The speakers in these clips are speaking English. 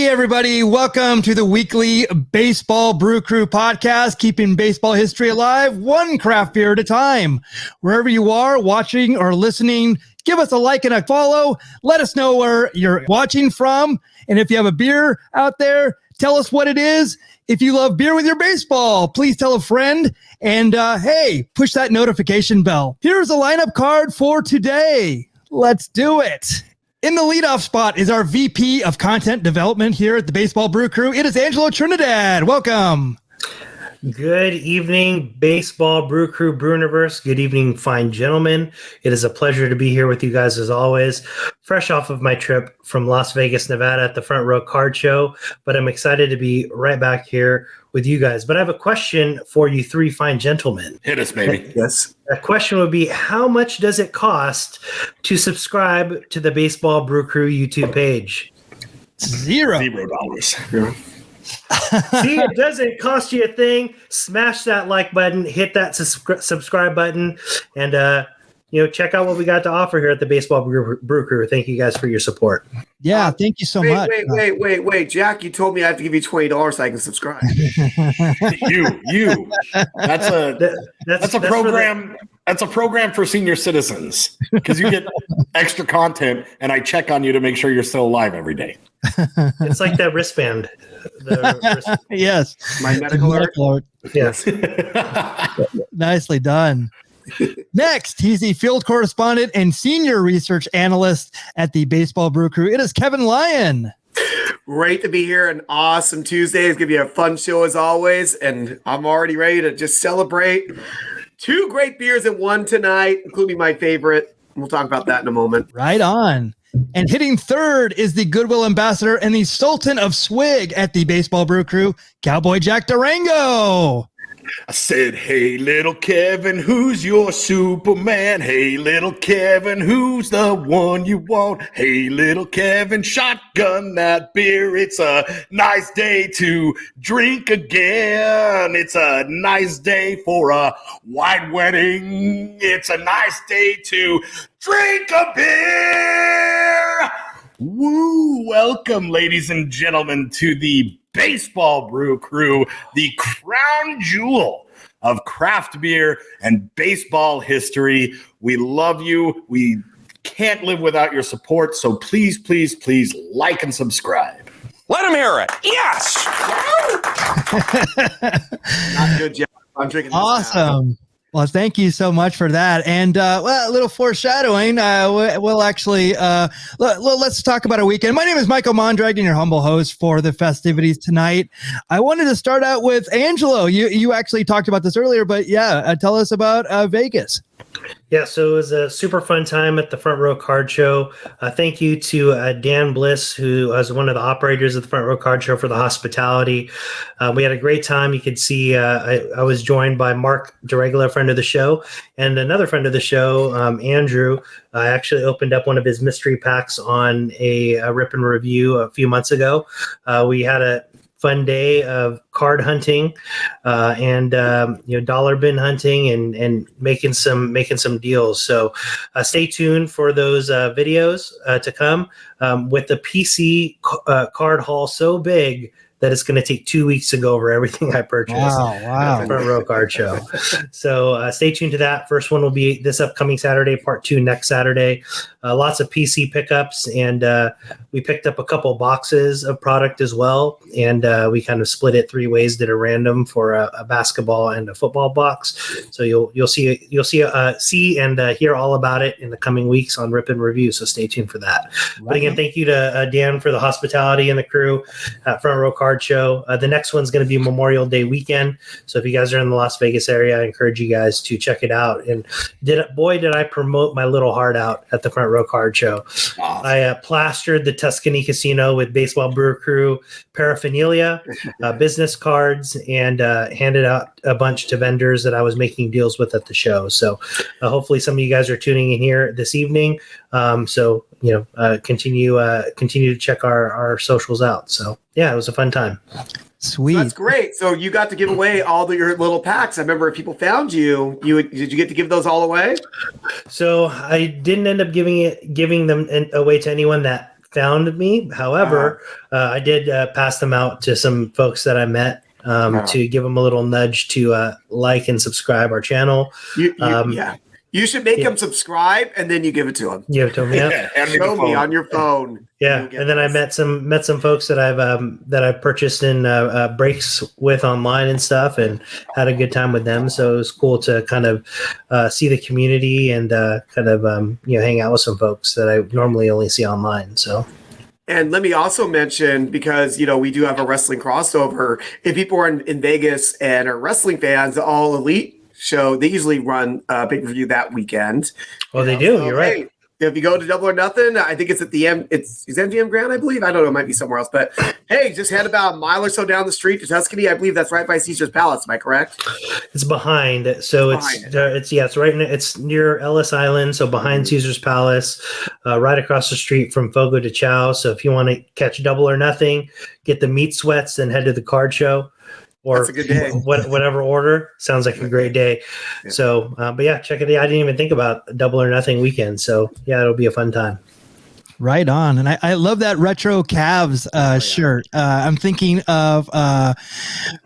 Hey, everybody. Welcome to the weekly Baseball Brew Crew Podcast, keeping baseball history alive, one craft beer at a time. Wherever you are watching or listening, give us a like and a follow. Let us know where you're watching from. And if you have a beer out there, tell us what it is. If you love beer with your baseball, please tell a friend. And hey, push that notification bell. Here's a lineup card for today. Let's do it. In the leadoff spot is our VP of Content Development here at the Baseball Brew Crew. It is Angelo Trinidad. Welcome. Good evening, Baseball Brew Crew Brewniverse. Good evening, fine gentlemen. It is a pleasure to be here with you guys as always. Fresh off of my trip from Las Vegas, Nevada at the Front Row Card Show, but I'm excited to be right back here with you guys. But I have a question for you three fine gentlemen. Hit us, baby. Yes. The question would be, how much does it cost to subscribe to the Baseball Brew Crew YouTube page? $0. See, it doesn't cost you a thing. Smash that like button, hit that subscribe button, and check out what we got to offer here at the Baseball Brew Crew. Thank you guys for your support. Yeah, thank you so much. Wait, Jack, you told me I have to give you $20 so I can subscribe. you. That's a program. That's a program for senior citizens because you get extra content, and I check on you to make sure you're still alive every day. It's like that wristband. Yes. My medical alert. Yes. Nicely done. Next, he's the field correspondent and senior research analyst at the Baseball Brew Crew. It is Kevin Lyon. Great to be here. An awesome Tuesday. It's going to be a fun show as always. And I'm already ready to just celebrate 2 great beers in one tonight, including my favorite. We'll talk about that in a moment. Right on. And hitting third is the Goodwill Ambassador and the Sultan of Swig at the Baseball Brew Crew, Cowboy Jack Durango. I said, hey, little Kevin, who's your Superman? Hey, little Kevin, who's the one you want? Hey, little Kevin, shotgun that beer. It's a nice day to drink again. It's a nice day for a white wedding. It's a nice day to drink a beer. Woo! Welcome, ladies and gentlemen, to the Baseball Brew Crew, the crown jewel of craft beer and baseball history. We love you. We can't live without your support. So please, please, please like and subscribe. Let them hear it. Yes. Not good, Jeff. I'm drinking this Awesome. now. Well, thank you so much for that. And a little foreshadowing. We'll actually let's talk about our weekend. My name is Michael Mondragon, your humble host for the festivities tonight. I wanted to start out with Angelo. You actually talked about this earlier, but tell us about Vegas. Yeah, so it was a super fun time at the Front Row Card Show. Thank you to Dan Bliss, who was one of the operators of the Front Row Card Show, for the hospitality. We had a great time. You could see I was joined by Mark, the regular friend of the show, and another friend of the show, Andrew. I actually opened up one of his mystery packs on a Rip and Review a few months ago. We had a fun day of card hunting and dollar bin hunting and making some deals. So stay tuned for those videos to come with the PC card haul so big that it's going to take 2 weeks to go over everything I purchased. Wow. Front Row Card Show. So stay tuned to that. First one will be this upcoming Saturday, part 2 next Saturday. Lots of PC pickups, and we picked up a couple boxes of product as well, and we kind of split it 3 ways, did a random for a basketball and a football box. So you'll see and hear all about it in the coming weeks on Rip and Review. So stay tuned for that. Right. But again, thank you to Dan for the hospitality and the crew at Front Row Card Show. The next one's going to be Memorial Day weekend. So if you guys are in the Las Vegas area, I encourage you guys to check it out. And did I promote my little heart out at the Front Row Card Show. Awesome. I plastered the Tuscany Casino with Baseball Brew Crew paraphernalia, business cards, and handed out a bunch to vendors that I was making deals with at the show. So hopefully some of you guys are tuning in here this evening. Continue to check our socials out. So yeah, it was a fun time. Sweet. So that's great. So you got to give away all your little packs. I remember if people found you, did you get to give those all away? So I didn't end up giving them away to anyone that found me. However, I did pass them out to some folks that I met to give them a little nudge to like and subscribe our channel. You should make them subscribe, and then you give it to them. Give it to them, yeah. Show me on your phone. Yeah, and then I met some folks that I've purchased in breaks with online and stuff, and had a good time with them. So it was cool to kind of see the community and hang out with some folks that I normally only see online. So. And let me also mention, because, we do have a wrestling crossover. If people are in Vegas and are wrestling fans, the All Elite show, they usually run a pay-per-view that weekend. Oh, they do. You're right. If you go to Double or Nothing, I think it's at the it's MGM Grand, I believe. I don't know. It might be somewhere else. But, hey, just head about a mile or so down the street to Tuscany. I believe that's right by Caesar's Palace. Am I correct? It's behind. So it's right. It's near Ellis Island. So behind Caesar's Palace, right across the street from Fogo de Chao. So if you want to catch Double or Nothing, get the meat sweats, then head to the card show. Or that's a good day. Whatever order. Sounds like a great day. Yeah. So, but yeah, check it out. I didn't even think about Double or Nothing weekend. So, yeah, it'll be a fun time. Right on. And I love that retro Cavs shirt. I'm thinking of,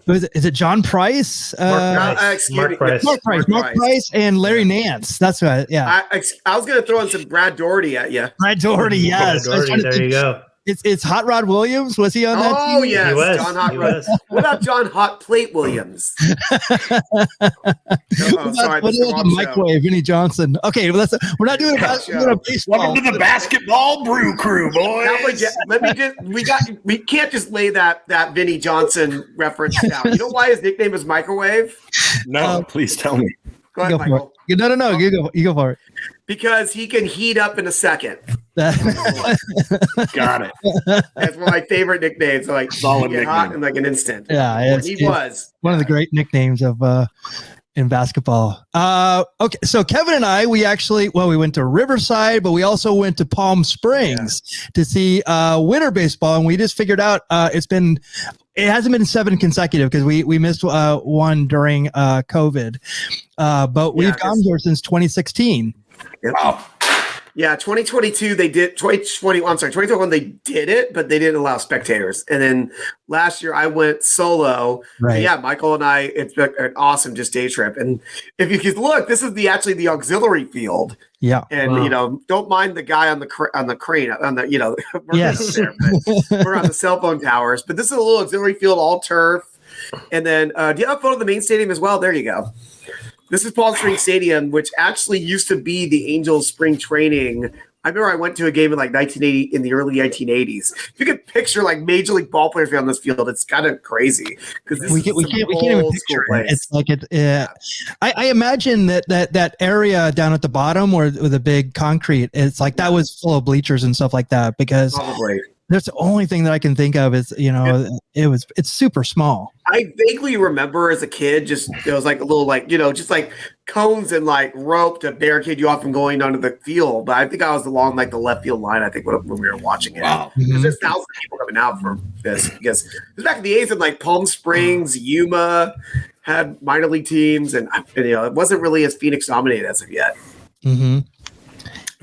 is it John Price? Mark Price. Mark Price and Larry Nance. That's right. Yeah. I was going to throw in some Brad Doherty at you. Brad Doherty, yes. Brad Doherty, there you go. It's Hot Rod Williams. Was he on that team? Oh, yes. He was. John Hot Rod. What about John Hot Plate Williams? What about the microwave, Vinny Johnson? Okay, we're not doing a baseball. Welcome to the Basketball Brew Crew, boys. We can't just lay that Vinny Johnson reference down. You know why his nickname is Microwave? No, please tell me. Go ahead, Michael. No. You go for it. Because he can heat up in a second. Got it. That's one of my favorite nicknames. So solid nickname. Hot in like an instant. Yeah, he was one of the great nicknames of in basketball. Okay, so Kevin and I, we went to Riverside, but we also went to Palm Springs to see winter baseball, and we just figured out it hasn't been 7 consecutive because we missed one during COVID, but we've gone here since 2016. Yep. Wow. Yeah, 2022 they did. 2021 they did it, but they didn't allow spectators. And then last year I went solo. Right. Yeah, Michael and I. It's been an awesome just day trip. And if you could look, this is actually the auxiliary field. Yeah. And don't mind the guy on the crane we're yes. there, we're on the cell phone towers. But this is a little auxiliary field, all turf. And then do you have a photo of the main stadium as well? There you go. This is Palm Springs Stadium, which actually used to be the Angels spring training. I remember I went to a game in like 1980 in the early 1980s. If you could picture like major league ball players on this field, it's kind of crazy because we can't even picture it. It's like I imagine that area down at the bottom where with the big concrete, it's like that was full of bleachers and stuff like that because probably. That's the only thing that I can think of is, it's super small. I vaguely remember as a kid, it was like a little just like cones and like rope to barricade you off from going onto the field. But I think I was along like the left field line, I think, when we were watching it. Wow. There's thousands of people coming out for this because it was back in the 80s and like Palm Springs, Yuma had minor league teams and it wasn't really as Phoenix dominated as of yet. Mm-hmm.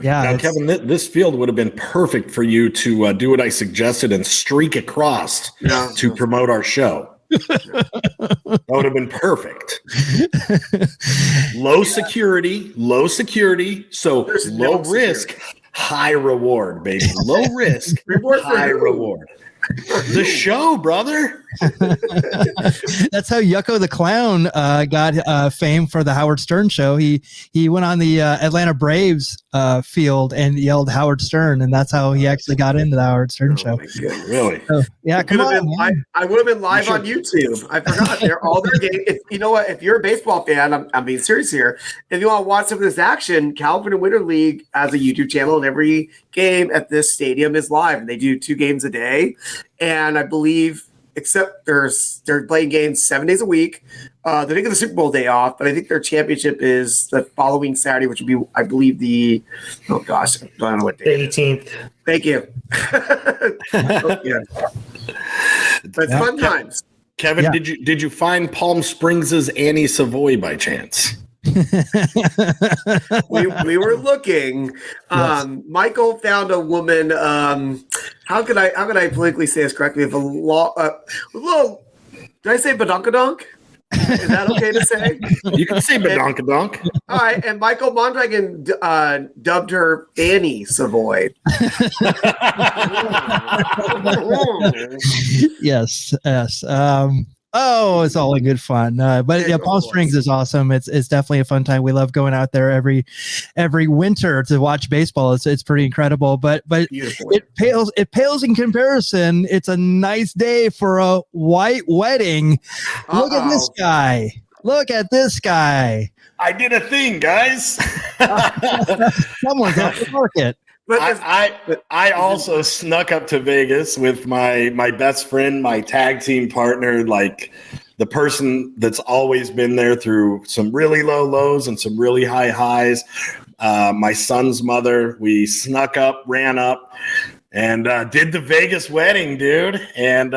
Yeah, now, Kevin, this field would have been perfect for you to do what I suggested and streak across to promote our show. That would have been perfect. Low security, so there's low risk, high reward, baby. Low risk, high reward. The show, brother. That's how Yucko the Clown got fame for the Howard Stern show. He went on the Atlanta Braves field and yelled Howard Stern, and that's how he actually got into the Howard Stern show. Really? So, yeah, come on. I would have been live on YouTube. I forgot. They're all their games. You know what? If you're a baseball fan, I'm being serious here. If you want to watch some of this action, California Winter League has a YouTube channel, and every game at this stadium is live. And they do 2 games a day. And I believe, except they're playing games 7 days a week. They're taking the Super Bowl day off, but I think their championship is the following Saturday, which would be, I believe, I don't know what day. The 18th. Thank you. But it's fun times. Kevin, did you find Palm Springs' Annie Savoy by chance? we were looking. Michael found a woman. How could I politically say this correctly? If a little, did I say badonkadonk? Is that okay to say? You can say badonkadonk. All right, and Michael Mondragon dubbed her Fanny Savoy. Yes. Oh, it's all in good fun. But yeah, Palm Springs is awesome. It's definitely a fun time. We love going out there every winter to watch baseball. It's pretty incredible. But Beautiful. it pales in comparison. It's a nice day for a white wedding. Look at this guy. Look at this guy. I did a thing, guys. Someone's out to market. But I also snuck up to Vegas with my best friend, my tag team partner, like the person that's always been there through some really low lows and some really high highs. My son's mother, we snuck up, ran up, and did the Vegas wedding, dude. And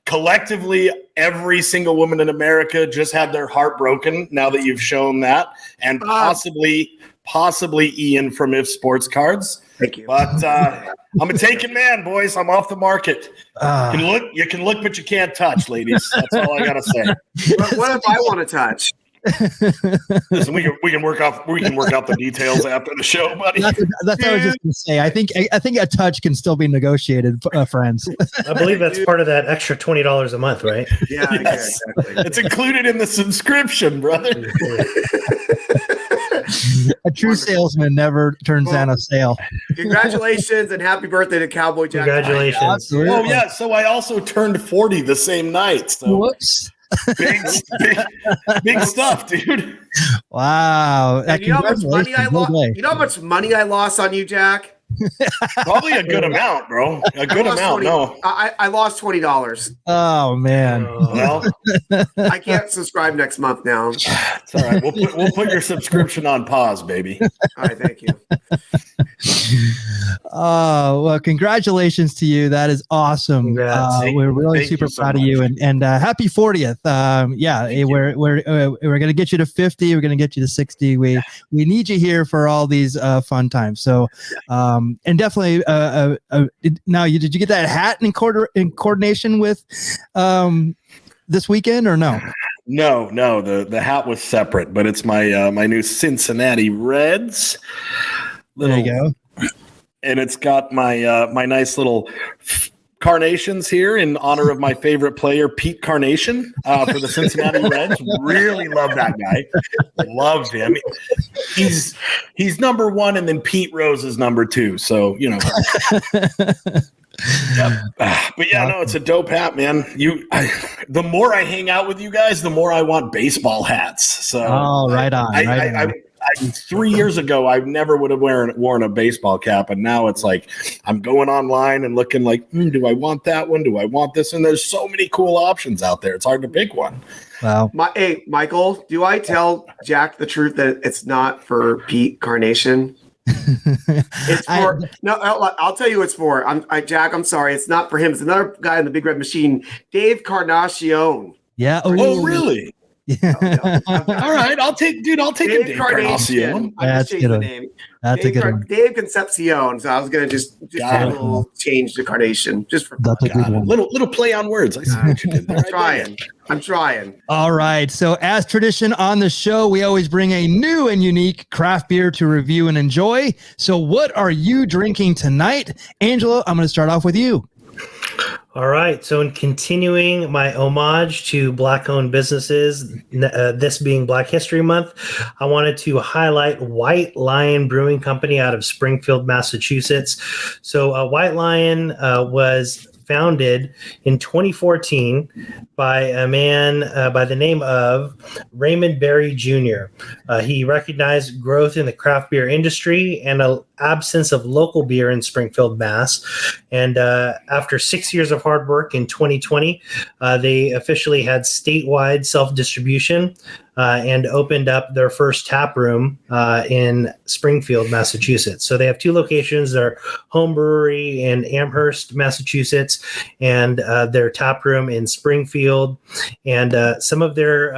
collectively, every single woman in America just had their heart broken now that you've shown that, and possibly Ian from If Sports Cards. Thank you. But I'm a taken man, boys. I'm off the market. You can look, but you can't touch, ladies. That's all I gotta say. What if I want to touch? Listen, we can work out the details after the show, buddy. That's what I was just gonna say. I think a touch can still be negotiated, friends. I believe that's part of that extra $20 a month, right? Yeah, Yes. exactly. It's included in the subscription, brother. A true salesman never turns down a sale. Congratulations and happy birthday to Cowboy Jack. Congratulations. Absolutely. Oh yeah, so I also turned 40 the same night. So Whoops. big stuff, dude. Wow. And you know how much money I lost? You know how much money I lost on you, Jack? Probably a good amount, bro. A good amount. No. I lost $20. Oh man. Well, I can't subscribe next month now. it's all right. We'll put your subscription on pause, baby. All right, thank you. Oh, well, congratulations to you. That is awesome. Congrats. We're really Thank super you so proud of you, and happy 40th. We're going to get you to 50. We're going to get you to 60. We need you here for all these fun times. So, and definitely, now did you get that hat in coordination with this weekend or no? No. The hat was separate, but it's my my new Cincinnati Reds. There you go. And it's got my my nice little carnations here in honor of my favorite player, Pete Carnation, for the Cincinnati Reds. Really love that guy. Loved him. He's number one, and then Pete Rose is number two. So you know. Yep. But yeah, no, it's a dope hat, man. The more I hang out with you guys, the more I want baseball hats. So right on. 3 years ago, I never would have worn a baseball cap, and now it's like I'm going online and looking like, do I want that one? Do I want this? And there's so many cool options out there. It's hard to pick one. Wow. Hey, Michael, do I tell Jack the truth that it's not for Pete Carnation? It's for I'll tell you who it's for. Jack, I'm sorry, it's not for him. It's another guy in the Big Red Machine, Dave Carnacion. Yeah. Oh, really? Yeah. All right, I'll take a Dave Carnation. That's the name. That's a good one. Dave Concepcion. So I was gonna just have a little change to Carnation, just for That's a good one. Little play on words. I see what you did there. I'm trying. All right. So, as tradition on the show, we always bring a new and unique craft beer to review and enjoy. So, what are you drinking tonight? Angelo, I'm going to start off with you. All right. So, in continuing my homage to Black-owned businesses, this being Black History Month, I wanted to highlight White Lion Brewing Company out of Springfield, Massachusetts. So, White Lion was founded in 2014 by a man by the name of Raymond Berry Jr. He recognized growth in the craft beer industry and an absence of local beer in Springfield, Mass. And after 6 years of hard work in 2020, they officially had statewide self-distribution and opened up their first tap room in Springfield, Massachusetts. So they have two locations, their home brewery in Amherst, Massachusetts, and their tap room in Springfield. And some of their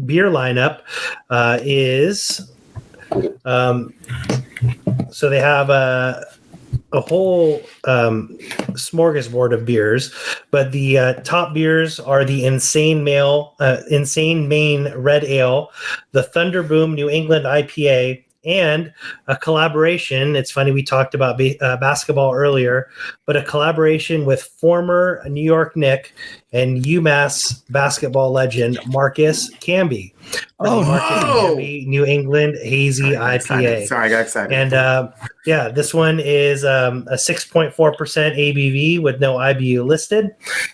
beer lineup is so they have a whole smorgasbord of beers, but the top beers are the Insane Maine Red Ale, the Thunder Boom New England IPA, and a collaboration. It's funny, we talked about basketball earlier, but a collaboration with former New York Knick and UMass basketball legend Marcus Camby. Camby New England Hazy IPA. Sorry, I got excited. And this one is a 6.4% ABV with no IBU listed.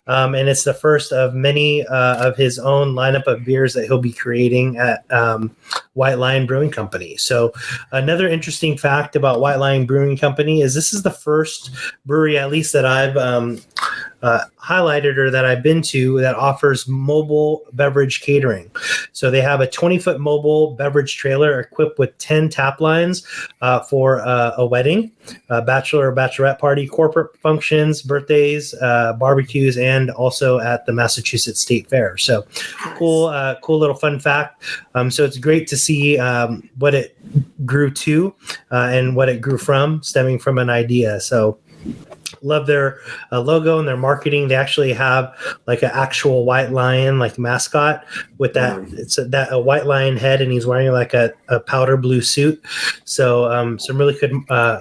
And it's the first of many of his own lineup of beers that he'll be creating at White Lion Brewing Company. So another interesting fact about White Lion Brewing Company is this is the first brewery, at least that I've highlighted or that I've been to, that offers mobile beverage catering. So they have a 20-foot mobile beverage trailer equipped with 10 tap lines for a wedding, a bachelor or bachelorette party, corporate functions, birthdays, barbecues, and also at the Massachusetts State Fair. So cool little fun fact. So it's great to see what it grew to and what it grew from, stemming from an idea. So love their logo and their marketing. They actually have like an actual white lion like mascot with that. It's a white lion head, and he's wearing like a powder blue suit. So some really good,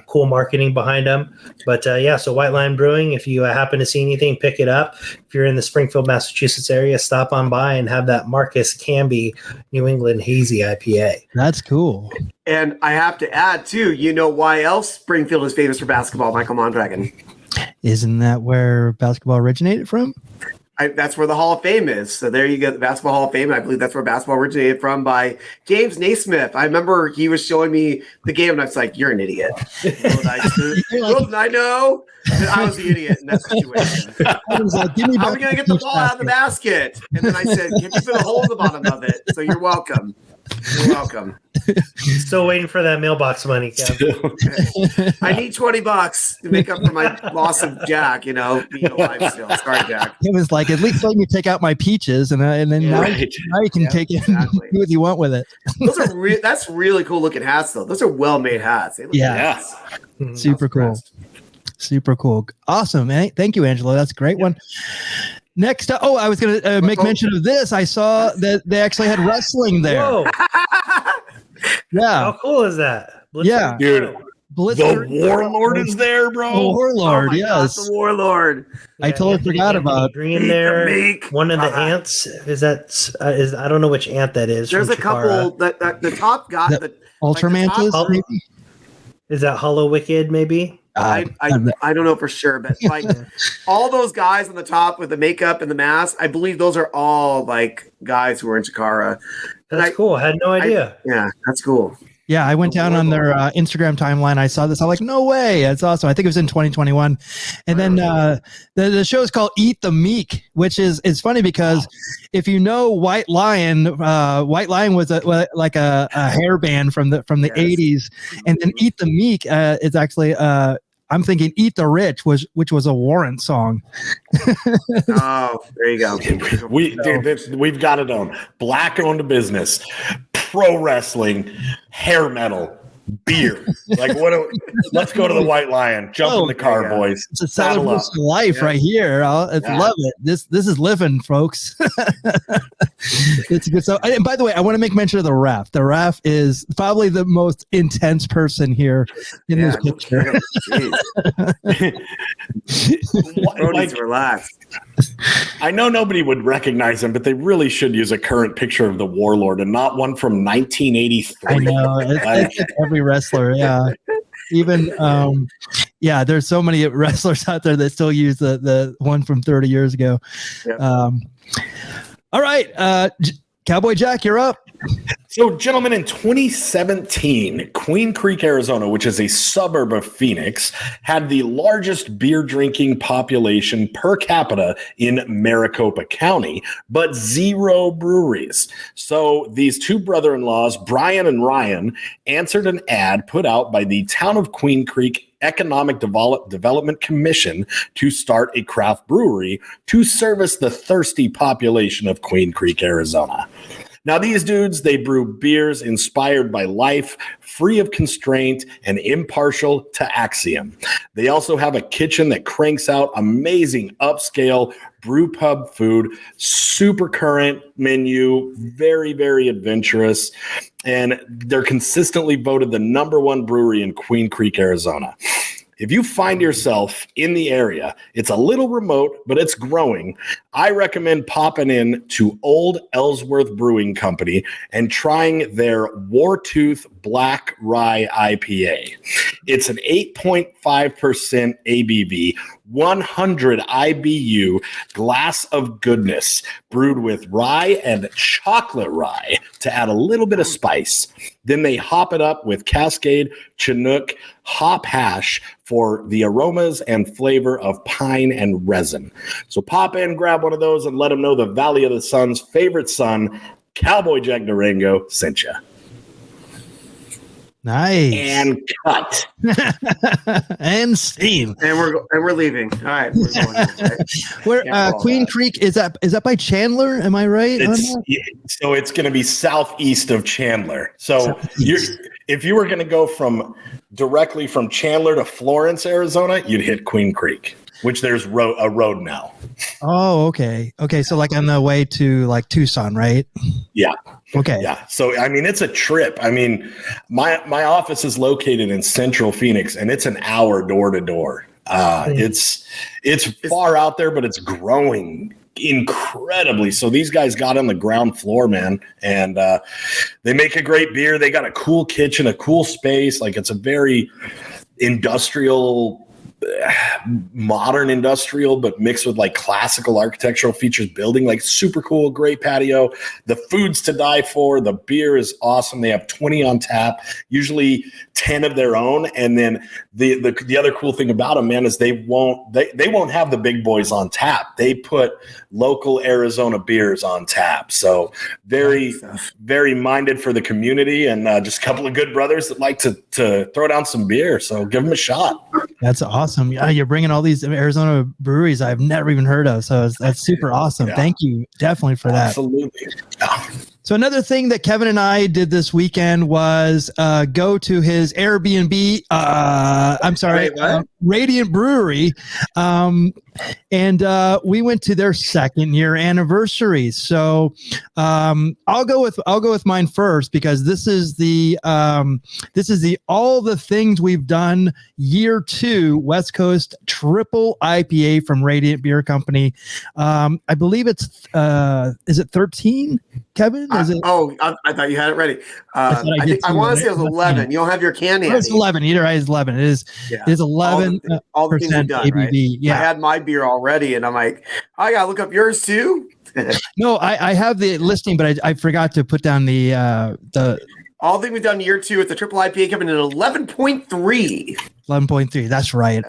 cool marketing behind them. But so White Lion Brewing, if you happen to see anything, pick it up. If you're in the Springfield, Massachusetts area, stop on by and have that Marcus Camby New England Hazy IPA. That's cool. And I have to add too, you know why else Springfield is famous for basketball, Michael Mondragon? Isn't that where basketball originated from? That's where the Hall of Fame is. So there you go, the Basketball Hall of Fame. I believe that's where basketball originated from, by James Naismith. I remember he was showing me the game, and I was like, "You're an idiot." Little did I know that I was the idiot in that situation. How are we going to get the ball out of the basket? And then I said, "Can you put a hole in the bottom of it?" So you're welcome. You're welcome. Still waiting for that mailbox money, Kev. I need $20 to make up for my loss of Jack, being alive still. Sorry, Jack. It was like, at least let me take out my peaches, and then now you can take it and do what you want with it. Those are that's really cool looking hats, though. Those are well-made hats. They look nice. Super cool. Super cool. Awesome, man. Thank you, Angelo. That's a great one. Next up, I was going to make mention of this. I saw that they actually had wrestling there. Whoa. Yeah. How cool is that? Yeah. Dude. Blitzer, the Warlord is there, bro. Warlord, yes. God, the Warlord. I totally forgot about Green there. One of the ants is I don't know which ant that is. There's a couple that the top guy, the Ultramantis, maybe? Is that Hollow Wicked? Maybe. I don't know for sure, but like all those guys on the top with the makeup and the mask, I believe those are all like guys who are in Chikara. That's cool. I had no idea. Yeah, that's cool. Yeah, I went down on their Instagram timeline. I saw this. I'm like, no way. That's awesome. I think it was in 2021. And then the show is called Eat the Meek, which is funny because if you know White Lion was like a hair band from the 80s. And then Eat the Meek is actually I'm thinking Eat the Rich, which was a Warrant song. Oh, there you go. We've got it on. Black-owned business, pro wrestling, hair metal, beer. Like, let's go to the White Lion. Jump in the car, boys. It's a celebration of life right here. I love it. This is living, folks. It's good. So, and by the way, I want to make mention of the ref. The ref is probably the most intense person here in this picture. Brody's relaxed. I know nobody would recognize him, but they really should use a current picture of the Warlord and not one from 1983. I know. It's every wrestler, yeah. Even there's so many wrestlers out there that still use the one from 30 years ago. Yep. All right, Cowboy Jack, you're up. So, gentlemen, in 2017, Queen Creek, Arizona, which is a suburb of Phoenix, had the largest beer drinking population per capita in Maricopa County, but 0 breweries. So these two brother-in-laws, Brian and Ryan, answered an ad put out by the Town of Queen Creek Economic Development Commission to start a craft brewery to service the thirsty population of Queen Creek, Arizona. Now, these dudes, they brew beers inspired by life, free of constraint, and impartial to axiom. They also have a kitchen that cranks out amazing upscale brew pub food, super current menu, very, very adventurous, and they're consistently voted the #1 brewery in Queen Creek, Arizona. If you find yourself in the area, it's a little remote, but it's growing. I recommend popping in to Old Ellsworth Brewing Company and trying their Wartooth Black Rye IPA. It's an 8.5% ABV, 100 IBU glass of goodness, brewed with rye and chocolate rye to add a little bit of spice. Then they hop it up with Cascade Chinook hop hash for the aromas and flavor of pine and resin. So pop in, grab one of those, and let them know the Valley of the Sun's favorite son, Cowboy Jack Durango, sent you. Nice. And cut. And Steve. And we're leaving. All right. We're going. Where Queen Creek is that by Chandler? Am I right? So it's going to be southeast of Chandler. So if you were going to go directly from Chandler to Florence, Arizona, you'd hit Queen Creek, which there's a road now. Oh, okay. Okay, so like on the way to like Tucson, right? Yeah. Okay. Yeah. So I mean, it's a trip. I mean, my office is located in Central Phoenix, and it's an hour door to door. It's far out there, but it's growing incredibly. So these guys got on the ground floor, man, and they make a great beer. They got a cool kitchen, a cool space. Like, it's a very industrial, modern industrial, but mixed with like classical architectural features building. Like, super cool, great patio. The food's to die for. The beer is awesome. They have 20 on tap, usually 10 of their own. And then the other cool thing about them, man, is they won't have the big boys on tap. They put local Arizona beers on tap. So very, very minded for the community, and just a couple of good brothers that like to throw down some beer. So give them a shot. That's awesome. Yeah, you're bringing all these Arizona breweries I've never even heard of. So that's super awesome. Yeah. Thank you definitely for that. Absolutely. Yeah. So another thing that Kevin and I did this weekend was go to his Airbnb. Radiant Brewery, and we went to their 2nd year anniversary. So I'll go with mine first, because this is the all the things we've done year 2 West Coast triple IPA from Radiant Beer Company. I believe it's is it 13, Kevin? Is it? I thought you had it ready. I want to say it was 11. You don't have your can handy. It's 11. Either way, it's 11. It is 11% ABV. Right? Yeah, I had my beer already, and I'm like, I gotta look up yours too. No, I have the listing, but I forgot to put down the all the things we've done year 2 with the triple IPA coming in at 11.3. 11.3. That's right.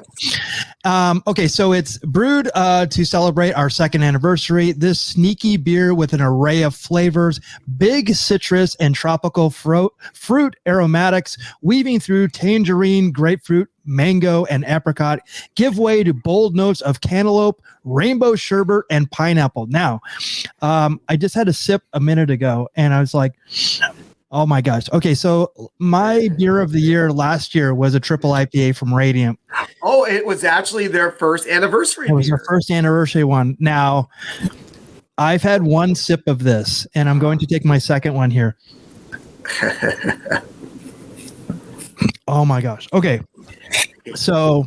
Okay, so it's brewed to celebrate our 2nd anniversary. This sneaky beer with an array of flavors, big citrus and tropical fruit aromatics, weaving through tangerine, grapefruit, mango, and apricot, give way to bold notes of cantaloupe, rainbow sherbet, and pineapple. Now, I just had a sip a minute ago, and I was like, oh my gosh. Okay, so my beer of the year last year was a triple IPA from Radiant. Oh, it was actually their 1st anniversary. It was their 1st anniversary one. Now, I've had one sip of this, and I'm going to take my 2nd one here. Oh my gosh. Okay. So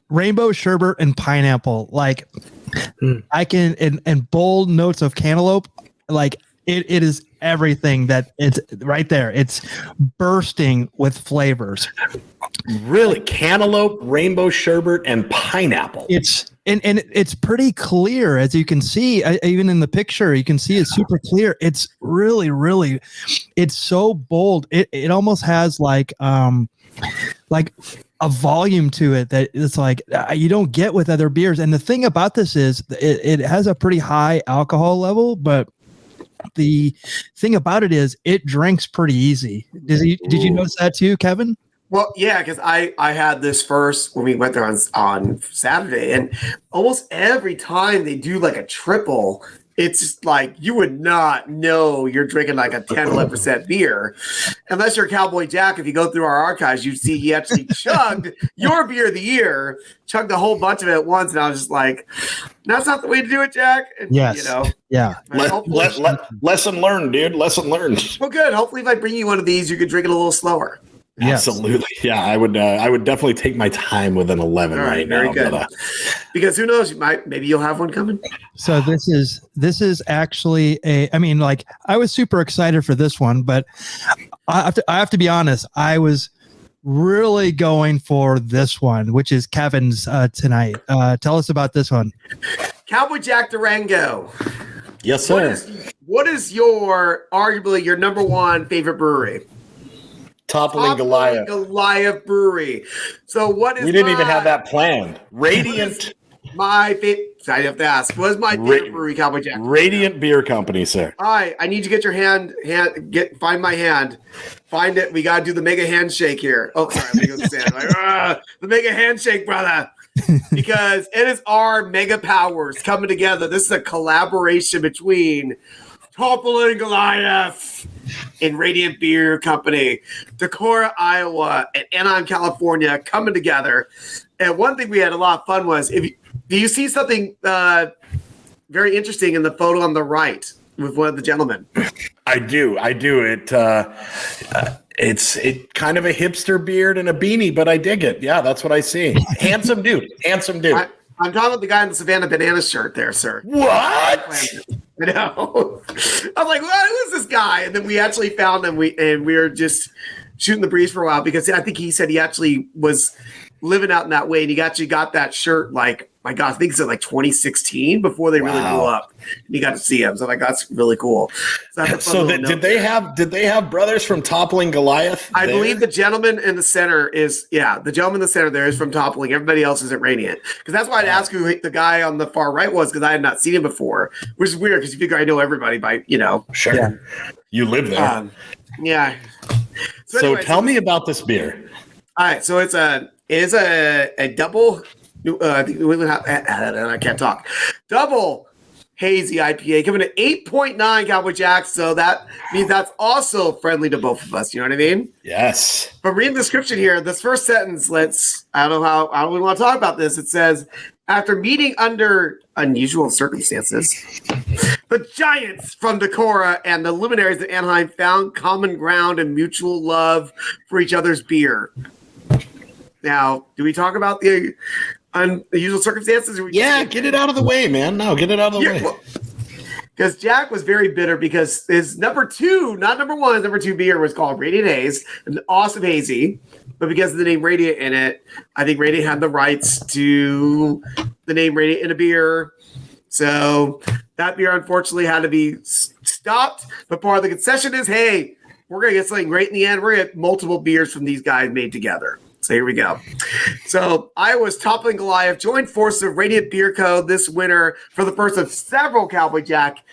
rainbow sherbet and pineapple, like I can, and bold notes of cantaloupe, like it is everything that it's right there. It's bursting with flavors. Really? Cantaloupe, rainbow sherbet, and pineapple. It's and it's pretty clear, as you can see. Even in the picture, you can see it's super clear. It's really, really, it's so bold. It almost has like a volume to it that it's like you don't get with other beers. And the thing about this is it has a pretty high alcohol level, but the thing about it is it drinks pretty easy. Did you notice that too, Kevin? Well, yeah, because I had this first when we went there on Saturday, and almost every time they do like a triple, it's just like you would not know you're drinking like a 10, 11% beer unless you're Cowboy Jack. If you go through our archives, you see he actually chugged your beer of the year, chugged a whole bunch of it at once. And I was just like, that's not the way to do it, Jack. And, Yes. You know, Yeah. Lesson learned, dude. Lesson learned. well, good. Hopefully, if I bring you one of these, you could drink it a little slower. Yes. Absolutely. Yeah, I would definitely take my time with an 11 All right, right very now. good. But, Because who knows, maybe you'll have one coming. So this is actually I was super excited for this one, but I have to be honest, I was really going for this one, which is Kevin's tonight. Tell us about this one. Cowboy Jack Durango. yes, sir. What is arguably your number one favorite brewery? Toppling Goliath. Goliath Brewery. So what is We didn't even have that planned. Radiant. My favorite. I have to ask. What is my favorite brewery, Cowboy Jack? Radiant Beer Company, sir. All right, I need you to get your find my hand. Find it. We got to do the mega handshake here. Oh, sorry. Let me go to stand. The mega handshake, brother. Because it is our mega powers coming together. This is a collaboration between Toppling Goliath and Radiant Beer Company, Decorah, Iowa, and Anaheim, California coming together. And one thing we had a lot of fun was, do you see something very interesting in the photo on the right with one of the gentlemen? I do. It's kind of a hipster beard and a beanie, but I dig it. Yeah, that's what I see. Handsome dude. I'm talking about the guy in the Savannah Banana shirt there, sir. What? I know. I was like, who is this guy? And then we actually found him. We were just shooting the breeze for a while because I think he said he actually was living out in that way, and he actually got that shirt like, my gosh, I think it's like 2016 before they really blew up. And you got to see him, so like that's really cool. So did they have brothers from Toppling Goliath? I believe the gentleman in the center is the gentleman in the center there is from Toppling. Everybody else is at Radiant, because that's why I'd ask who the guy on the far right was, because I had not seen him before, which is weird because you figure I know everybody by Sure. Yeah. You live there. Yeah. So anyway, tell me about this beer. All right, so it is a double. I can't talk. Double hazy IPA, giving it 8.9 Cowboy Jack. So that means that's also friendly to both of us. You know what I mean? Yes. But reading the description here, this first sentence, I don't know how we want to talk about this. It says, after meeting under unusual circumstances, the giants from Decorah and the luminaries of Anaheim found common ground and mutual love for each other's beer. Now, do we talk about the unusual circumstances? Get it out of the way, man. No, get it out of the way. Because Jack was very bitter because his number two beer was called Radiant Haze, an awesome hazy. But because of the name Radiant in it, I think Radiant had the rights to the name Radiant in a beer. So that beer, unfortunately, had to be stopped. But part of the concession is, hey, we're going to get something great in the end. We're going to get multiple beers from these guys made together. So here we go. So Iowa's Toppling Goliath joined forces of Radiant Beer Co. this winter for the first of several Cowboy Jack.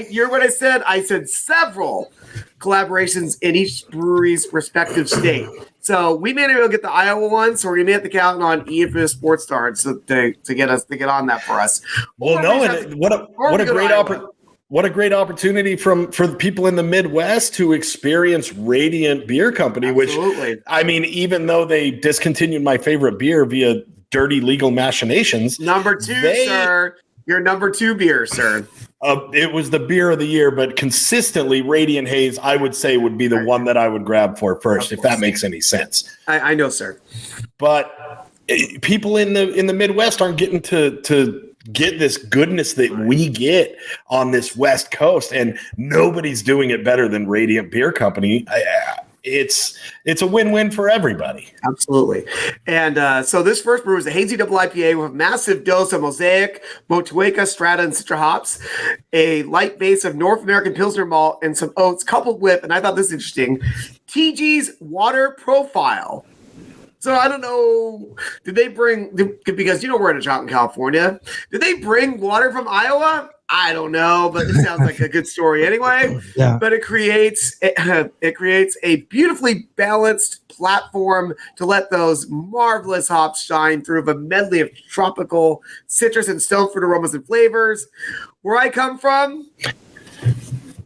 You heard what I said? I said several collaborations in each brewery's respective state. So we may not be able to get the Iowa one, so we're gonna have to count on Ian for the Sports Star to get on that for us. Well, no, and what a great opportunity. What a great opportunity for the people in the Midwest to experience Radiant Beer Company. Absolutely. Which, I mean, even though they discontinued my favorite beer via dirty legal machinations. Number two, sir. Your number two beer, sir. It was the beer of the year, but consistently Radiant Haze, I would say, would be the one that I would grab for first, if that makes any sense. I know, sir. But people in the Midwest aren't getting to get this goodness that we get on this West Coast, and nobody's doing it better than Radiant Beer Company. It's a win-win for everybody. Absolutely. And so this first brew is a hazy double IPA with a massive dose of Mosaic, Motueka, Strata, and Citra hops, a light base of North American Pilsner malt, and some oats, coupled with, and I thought this was interesting, TG's water profile. So I don't know, did they bring, because we're in a drought in California, did they bring water from Iowa? I don't know, but it sounds like a good story anyway. Yeah. But it creates a beautifully balanced platform to let those marvelous hops shine through a medley of tropical citrus and stone fruit aromas and flavors. where I come from,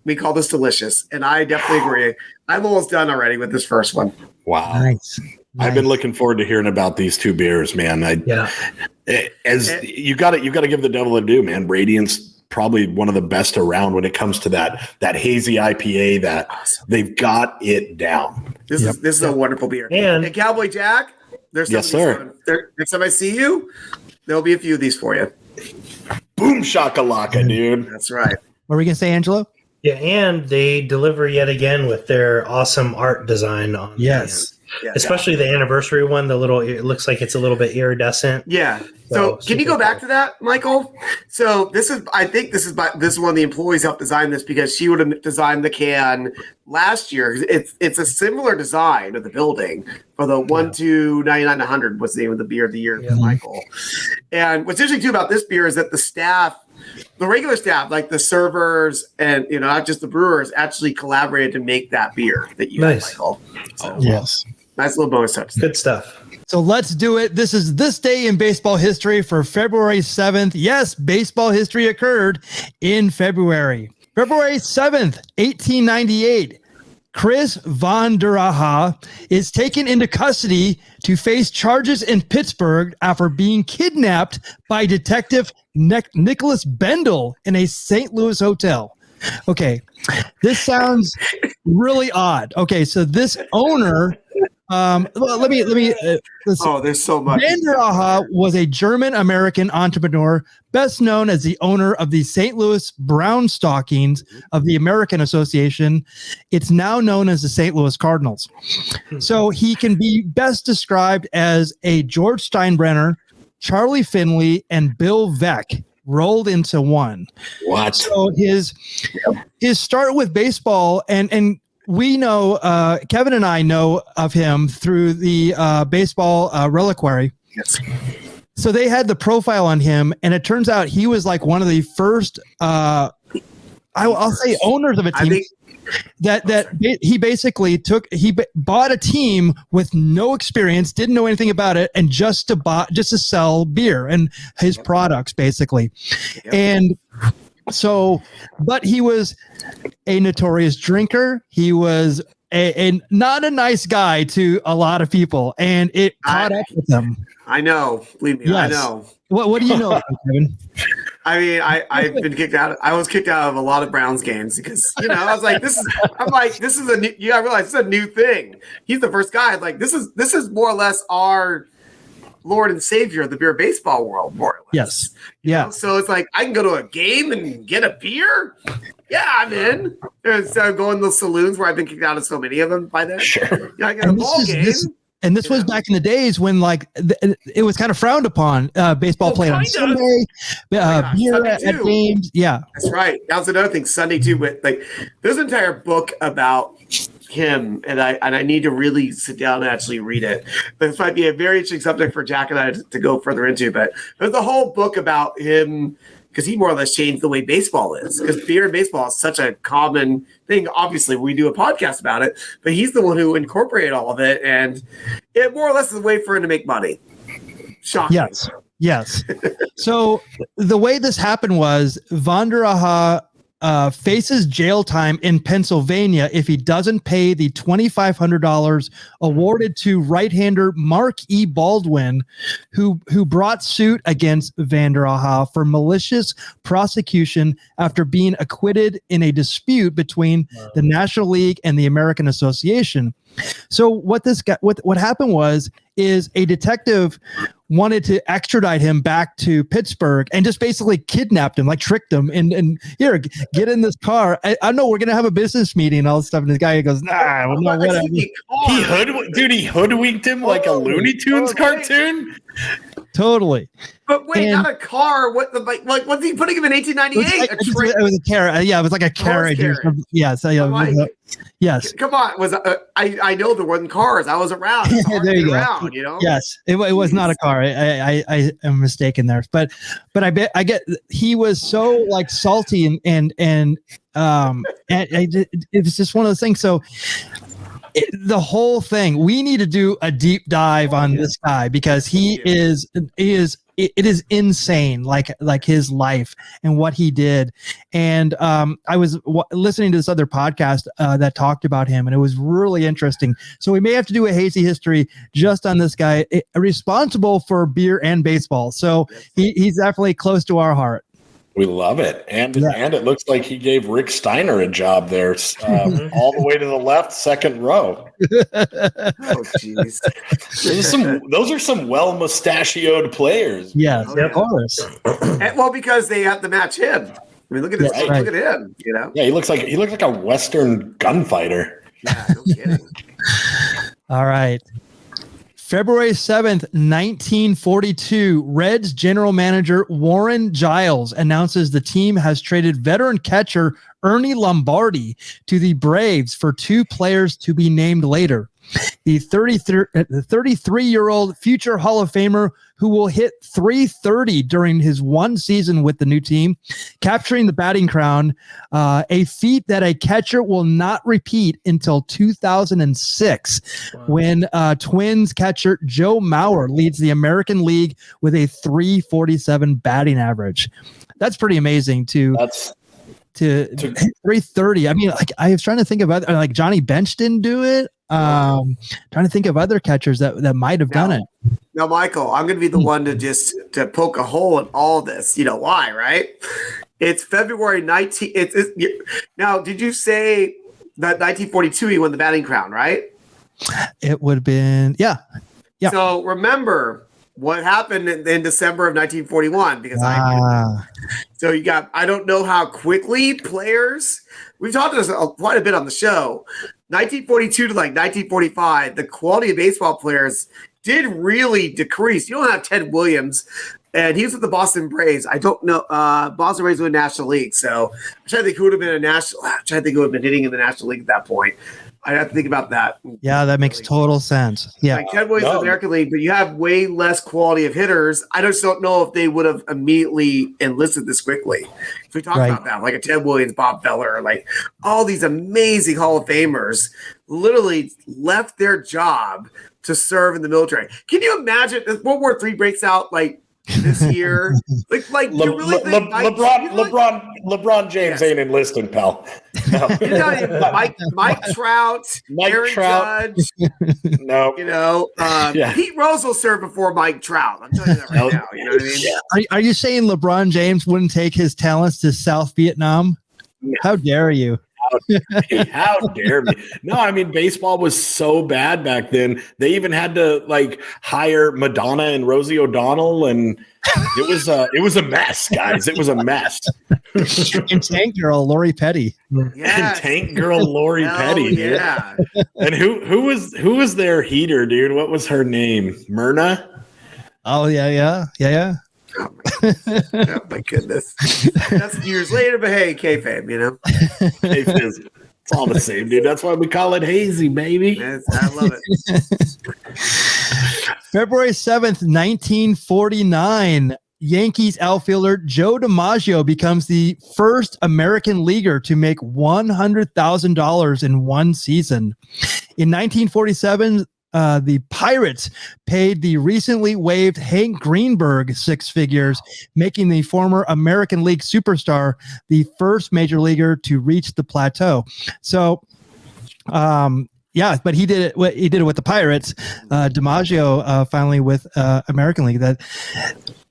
we call this delicious, and I definitely agree. I'm almost done already with this first one. Wow. Nice. I've been looking forward to hearing about these two beers, man. As you got to give the devil a due, man. Radiant's probably one of the best around when it comes to that hazy IPA. That they've got it down. This is a wonderful beer. And Cowboy Jack, there's yes, sir. Next time I see you, there'll be a few of these for you. Boom shakalaka, dude. That's right. What were we gonna say, Angelo? Yeah, and they deliver yet again with their awesome art design on. Yes. Especially the anniversary one, it looks like it's a little bit iridescent. Yeah. So can you go back to that, Michael? So I think this is one of the employees helped design this because she would have designed the can last year. It's a similar design of the building for the 1-2-99-100 was the name of the beer of the year, Michael. And what's interesting too about this beer is that the regular staff, like the servers and not just the brewers, actually collaborated to make that beer that you had, Michael. So, yes. Nice little bonus touch. Good stuff. So let's do it. This is this day in baseball history for February 7th. Yes, baseball history occurred in February. February 7th, 1898. Chris Von der Aha is taken into custody to face charges in Pittsburgh after being kidnapped by Detective Nicholas Bendel in a St. Louis hotel. Okay, this sounds really odd. Okay, so this owner... let me. There's so much. Van der Aha was a German-American entrepreneur, best known as the owner of the St. Louis Brown Stockings of the American Association. It's now known as the St. Louis Cardinals. So he can be best described as a George Steinbrenner, Charlie Finley, and Bill Veeck rolled into one. What? So his start with baseball and we know, Kevin and I know of him through the baseball reliquary. Yes. So they had the profile on him, and it turns out he was like one of the first, I'll say owners of a team he basically bought a team with no experience, didn't know anything about it, and just to sell beer and his products basically. Yep. And so, but he was a notorious drinker. He was a not a nice guy to a lot of people, and it caught up with him. I know. Believe me, yes. I know. What do you know, Kevin? I mean, I've been kicked out. I was kicked out of a lot of Browns games because I was like, this is a new. I realize it's a new thing. He's the first guy. Like this is more or less our Lord and Savior of the beer baseball world, more or less. Yes. Yeah. So it's like I can go to a game and get a beer. Yeah, I'm in. Instead of going to the saloons where I've been kicked out of so many of them by then. Sure. I get a ball game. This was back in the days when it was kind of frowned upon. Baseball played on Sunday, beer at games. Yeah. That's right. That was another thing. Sunday too, but there's an entire book about him, and I need to really sit down and actually read it. This might be a very interesting subject for Jack and I to go further into, but there's a whole book about him because he more or less changed the way baseball is, because beer and baseball is such a common thing. Obviously, we do a podcast about it, but he's the one who incorporated all of it, and it more or less is a way for him to make money. Shocking. Yes. So the way this happened was Von der Aha faces jail time in Pennsylvania if he doesn't pay the $2,500 awarded to right-hander Mark E. Baldwin, who brought suit against Van der Aha for malicious prosecution after being acquitted in a dispute between the National League and the American Association. So what happened is a detective wanted to extradite him back to Pittsburgh and just basically kidnapped him, tricked him, and here, get in this car. I know we're gonna have a business meeting and all this stuff. And this guy goes, nah, well, no, whatever. He hoodwinked him like a Looney Tunes cartoon. Totally. But wait, not a car. What what's he putting him in 1898? It was a carriage. Yeah, it was like a carriage. Yes. Yes. Come on. I know there wasn't cars. I was around. There you go. Yes. It was not a car. I am mistaken there. But I get he was so salty and it was just one of those things. So the whole thing, we need to do a deep dive on this guy because he is it is insane, like his life and what he did. And I was listening to this other podcast that talked about him, and it was really interesting. So we may have to do a hazy history just on this guy, responsible for beer and baseball. So he's definitely close to our heart. We love it. And it looks like he gave Rick Steiner a job there, all the way to the left, second row. Oh, jeez. Those are some well-mustachioed players. Yes, of course. And, well, because they have to match him. I mean, look at this. Right. Look at him. You know. Yeah, he looks like a Western gunfighter. Yeah, no kidding. All right. February 7th, 1942, Reds general manager Warren Giles announces the team has traded veteran catcher Ernie Lombardi to the Braves for 2 players to be named later. The 33-year-old future Hall of Famer who will hit .330 during his one season with the new team, capturing the batting crown, a feat that a catcher will not repeat until 2006, when Twins catcher Joe Mauer leads the American League with a .347 batting average. That's pretty amazing to 330. I mean, like, I was trying to think of other, like Johnny Bench didn't do it. Trying to think of other catchers that might have done it. Now, Michael, I'm going to be the one to poke a hole in all this. You know why, right? It's February 19th. Now, did you say that 1942 he won the batting crown, right? It would have been, yeah. So remember what happened in December of 1941, because so you got, I don't know how quickly players, we've talked about this quite a bit on the show, 1942 to like 1945, the quality of baseball players did really decrease. You don't have Ted Williams, and he was with the Boston Braves. I don't know. Boston Braves were in the National League, so I'm trying to think who would have been hitting in the National League at that point. I'd have to think about that. Yeah, that makes total sense. Yeah. Like Ted Williams in the American League, but you have way less quality of hitters. I just don't know if they would have immediately enlisted this quickly. If we talk about that, like a Ted Williams, Bob Feller, like all these amazing Hall of Famers literally left their job to serve in the military. Can you imagine if World War III breaks out like this year? like LeBron James ain't enlisting, pal. No. You're not even Mike Trout, Aaron Judge. No. You know, Pete Rose will serve before Mike Trout. I'm telling you that right now. You know what I mean? Yeah. Are you saying LeBron James wouldn't take his talents to South Vietnam? No. How dare you? How dare me? No, I mean, baseball was so bad back then. They even had to like hire Madonna and Rosie O'Donnell, and it was a mess, guys. It was a mess. And Tank Girl Lori Petty. Yeah, Tank Girl Lori Petty. Yeah. And who was their heater, dude? What was her name? Myrna? Oh yeah. Oh my goodness. That's years later, but hey, kayfabe, you know? It's all the same, dude. That's why we call it hazy, baby. I love it. February 7th, 1949. Yankees outfielder Joe DiMaggio becomes the first American leaguer to make $100,000 in one season. In 1947, the Pirates paid the recently waived Hank Greenberg 6 figures, making the former American League superstar the first major leaguer to reach the plateau. So, yeah, but he did it. He did it with the Pirates. DiMaggio finally with American League.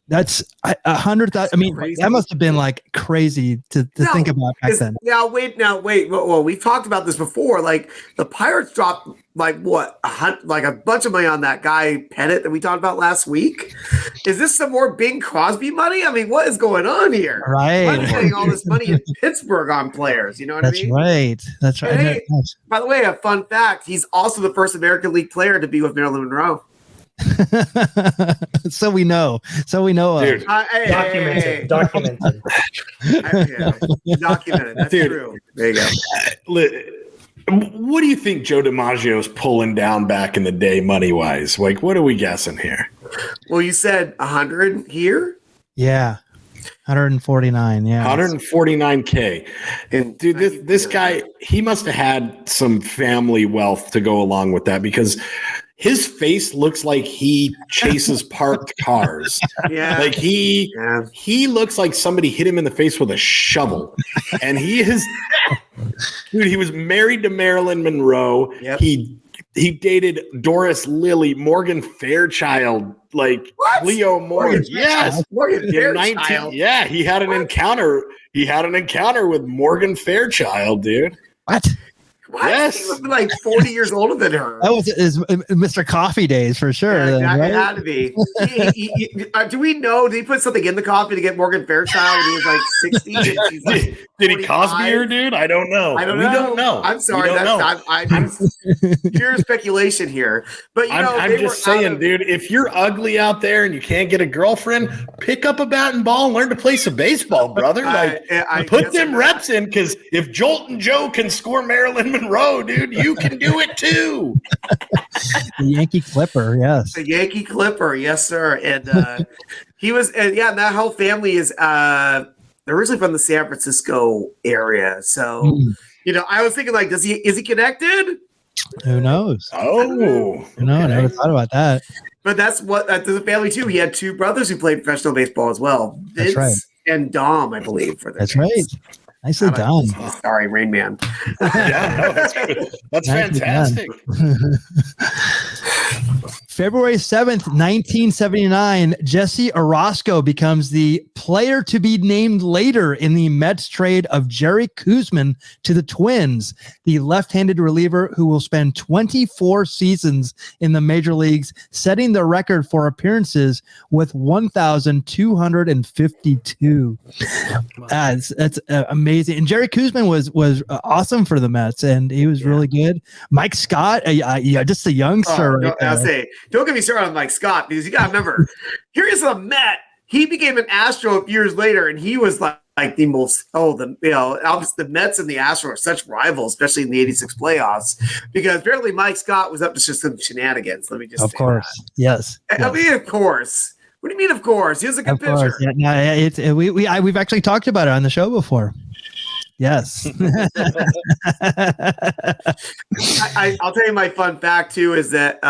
That's 100,000. I mean, that must have been like crazy to think about back then. Now wait. Well, we've talked about this before. Like the Pirates dropped like what, like a bunch of money on that guy Pettit that we talked about last week. Is this some more Bing Crosby money? I mean, what is going on here? Right, why are they getting all this money in Pittsburgh on players? You know what I mean? That's right. Hey, by the way, a fun fact: he's also the first American League player to be with Marilyn Monroe. So we know. Dude, documented. Documented. That's Dude, true. There you go. What do you think Joe DiMaggio's pulling down back in the day, money wise? Like, what are we guessing here? Well, you said 100 here. Yeah. 149. Yeah. 149K. And dude, this guy, he must have had some family wealth to go along with that, because his face looks like he chases parked cars. Yeah. Like he looks like somebody hit him in the face with a shovel. And he was married to Marilyn Monroe. Yep. He dated Doris Lilly, Morgan Fairchild, like What? Leo Morgan. Yes. Morgan Fairchild. Yeah, he had an encounter. He had an encounter with Morgan Fairchild, dude. What? What? Yes. He was like 40 years older than her. That was his Mr. Coffee days for sure. Yeah, then, exactly. right? It had to be. Do we know? Did he put something in the coffee to get Morgan Fairchild when he was like 60? And she's like Did he Cosby her, dude? I don't know. I don't We know. don't know. I'm sorry. We don't know. I'm pure speculation here. But you know, I'm just saying, dude, if you're ugly out there and you can't get a girlfriend, pick up a bat and ball and learn to play some baseball, brother. Like, put them reps in, because if Jolton Joe can score Marilyn Monroe, dude, you can do it too. The Yankee Clipper, yes. The Yankee Clipper, yes, sir. And he was, and that whole family is originally from the San Francisco area. So, you know, I was thinking, like, is he connected? Who knows? Oh, No, I never thought about that. But that's what the family too. He had two brothers who played professional baseball as well, Vince That's right. and Dom, I believe. For That's right. Nicely done. Sorry, Rain Man. yeah, no, that's good. That's Nicely fantastic. February 7th, 1979, Jesse Orosco becomes the player to be named later in the Mets trade of Jerry Koosman to the Twins, the left-handed reliever who will spend 24 seasons in the major leagues, setting the record for appearances with 1,252. That's amazing. And Jerry Koosman was awesome for the Mets, and he was really good. Mike Scott, just a youngster. I'll say, don't get me started on Mike Scott, because you got to remember, here is a Met. He became an Astro a few years later, and he was like the most. Obviously the Mets and the Astros are such rivals, especially in the '86 playoffs, because apparently Mike Scott was up to just some shenanigans. Let me just Of course, yes. I mean, of course. What do you mean? Of course, he was a good pitcher. Yeah, we've actually talked about it on the show before. Yes. I'll tell you my fun fact too is that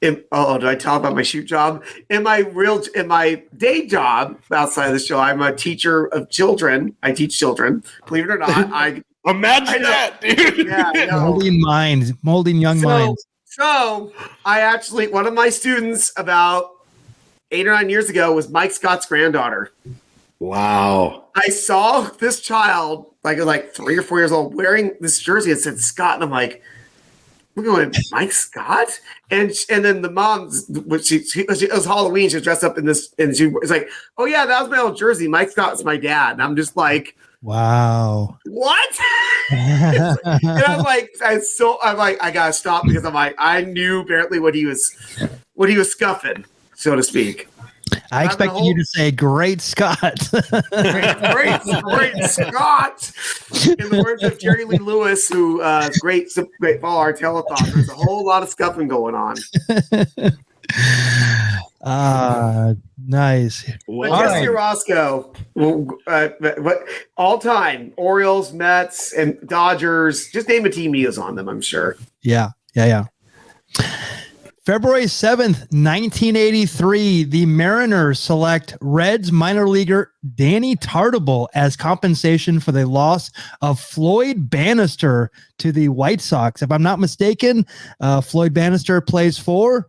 did I talk about my shoot job? In my day job outside of the show, I'm a teacher of children. I teach children. Believe it or not, Imagine that, dude. Yeah, molding young minds. So I actually, one of my students about 8 or 9 years ago was Mike Scott's granddaughter. Wow. I saw this child, like 3 or 4 years old, wearing this jersey that said Scott, and I'm like, we're going, Mike Scott? And then the mom, it was Halloween, she was dressed up in this, and she was like, oh yeah, that was my old jersey. Mike Scott's my dad. And I'm just like, wow. What? And I'm like, I gotta stop, because I'm like, I knew apparently what he was scuffing, so to speak. I expected you to say great Scott. Great Scott. In the words of Jerry Lee Lewis, who great follow our telethon. There's a whole lot of scuffing going on. Nice. But Jesse Orosco, what all time Orioles, Mets, and Dodgers. Just name a team he is on them, I'm sure. Yeah. February 7th, 1983, the Mariners select Reds minor leaguer Danny Tartabull as compensation for the loss of Floyd Bannister to the White Sox. If I'm not mistaken, Floyd Bannister plays for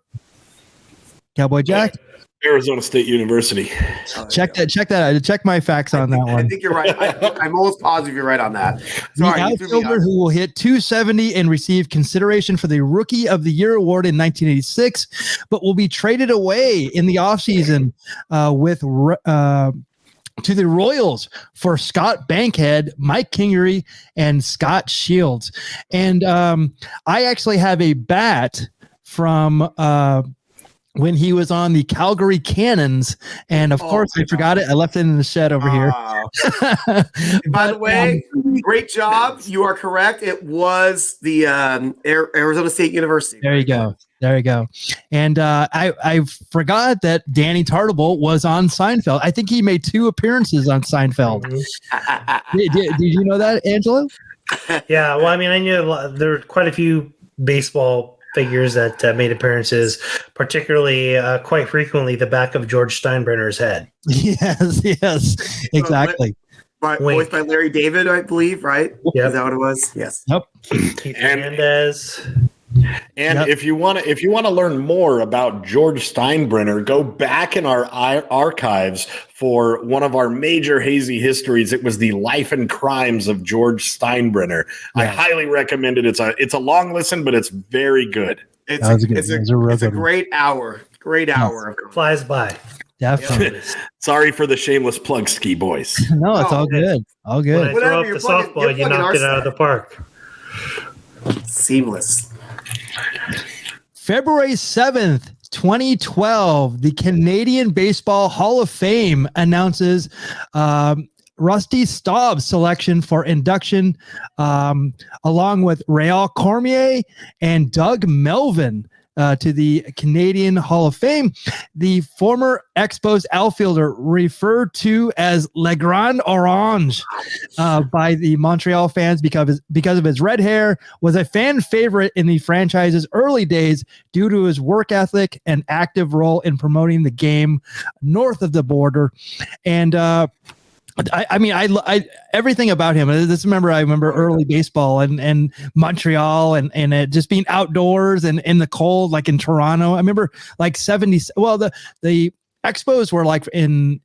Cowboy Jack. Arizona State University. Check that out. Check my facts on that one. I think you're right. I'm almost positive you're right on that. Sorry, the outfielder who will hit 270 and receive consideration for the Rookie of the Year award in 1986, but will be traded away in the offseason to the Royals for Scott Bankhead, Mike Kingery, and Scott Shields. And I actually have a bat from when he was on the Calgary Cannons. And of course, I forgot it. I left it in the shed over here. By the way, great job. You are correct. It was the Arizona State University. There you go. There you go. And I forgot that Danny Tartable was on Seinfeld. I think he made 2 appearances on Seinfeld. Did you know that, Angelo? Yeah. Well, I mean, I knew there were quite a few baseball figures that made appearances, particularly quite frequently the back of George Steinbrenner's head. Yes, exactly. Voiced by Larry David, I believe, right? Yep. Is that what it was? Yes. Yep. Keith Hernandez. And if you want to learn more about George Steinbrenner, go back in our archives for one of our major hazy histories. It was the Life and Crimes of George Steinbrenner. Yeah. I highly recommend it. It's a long listen, but it's very good. It's a great hour. Great hour. Flies by. Definitely. Sorry for the shameless plug, Ski Boys. No, it's all good. All good. When I throw up the softball, you knocked it out of the park. Seamless. February 7th, 2012, the Canadian Baseball Hall of Fame announces Rusty Staub's selection for induction, along with Raul Cormier and Doug Melvin. To the Canadian Hall of Fame. The former Expos outfielder, referred to as Le Grand Orange by the Montreal fans because of his red hair, was a fan favorite in the franchise's early days due to his work ethic and active role in promoting the game north of the border. And I everything about him. I remember early baseball and Montreal and it just being outdoors and in the cold, like in Toronto. I remember like 70s. Well, the Expos were like in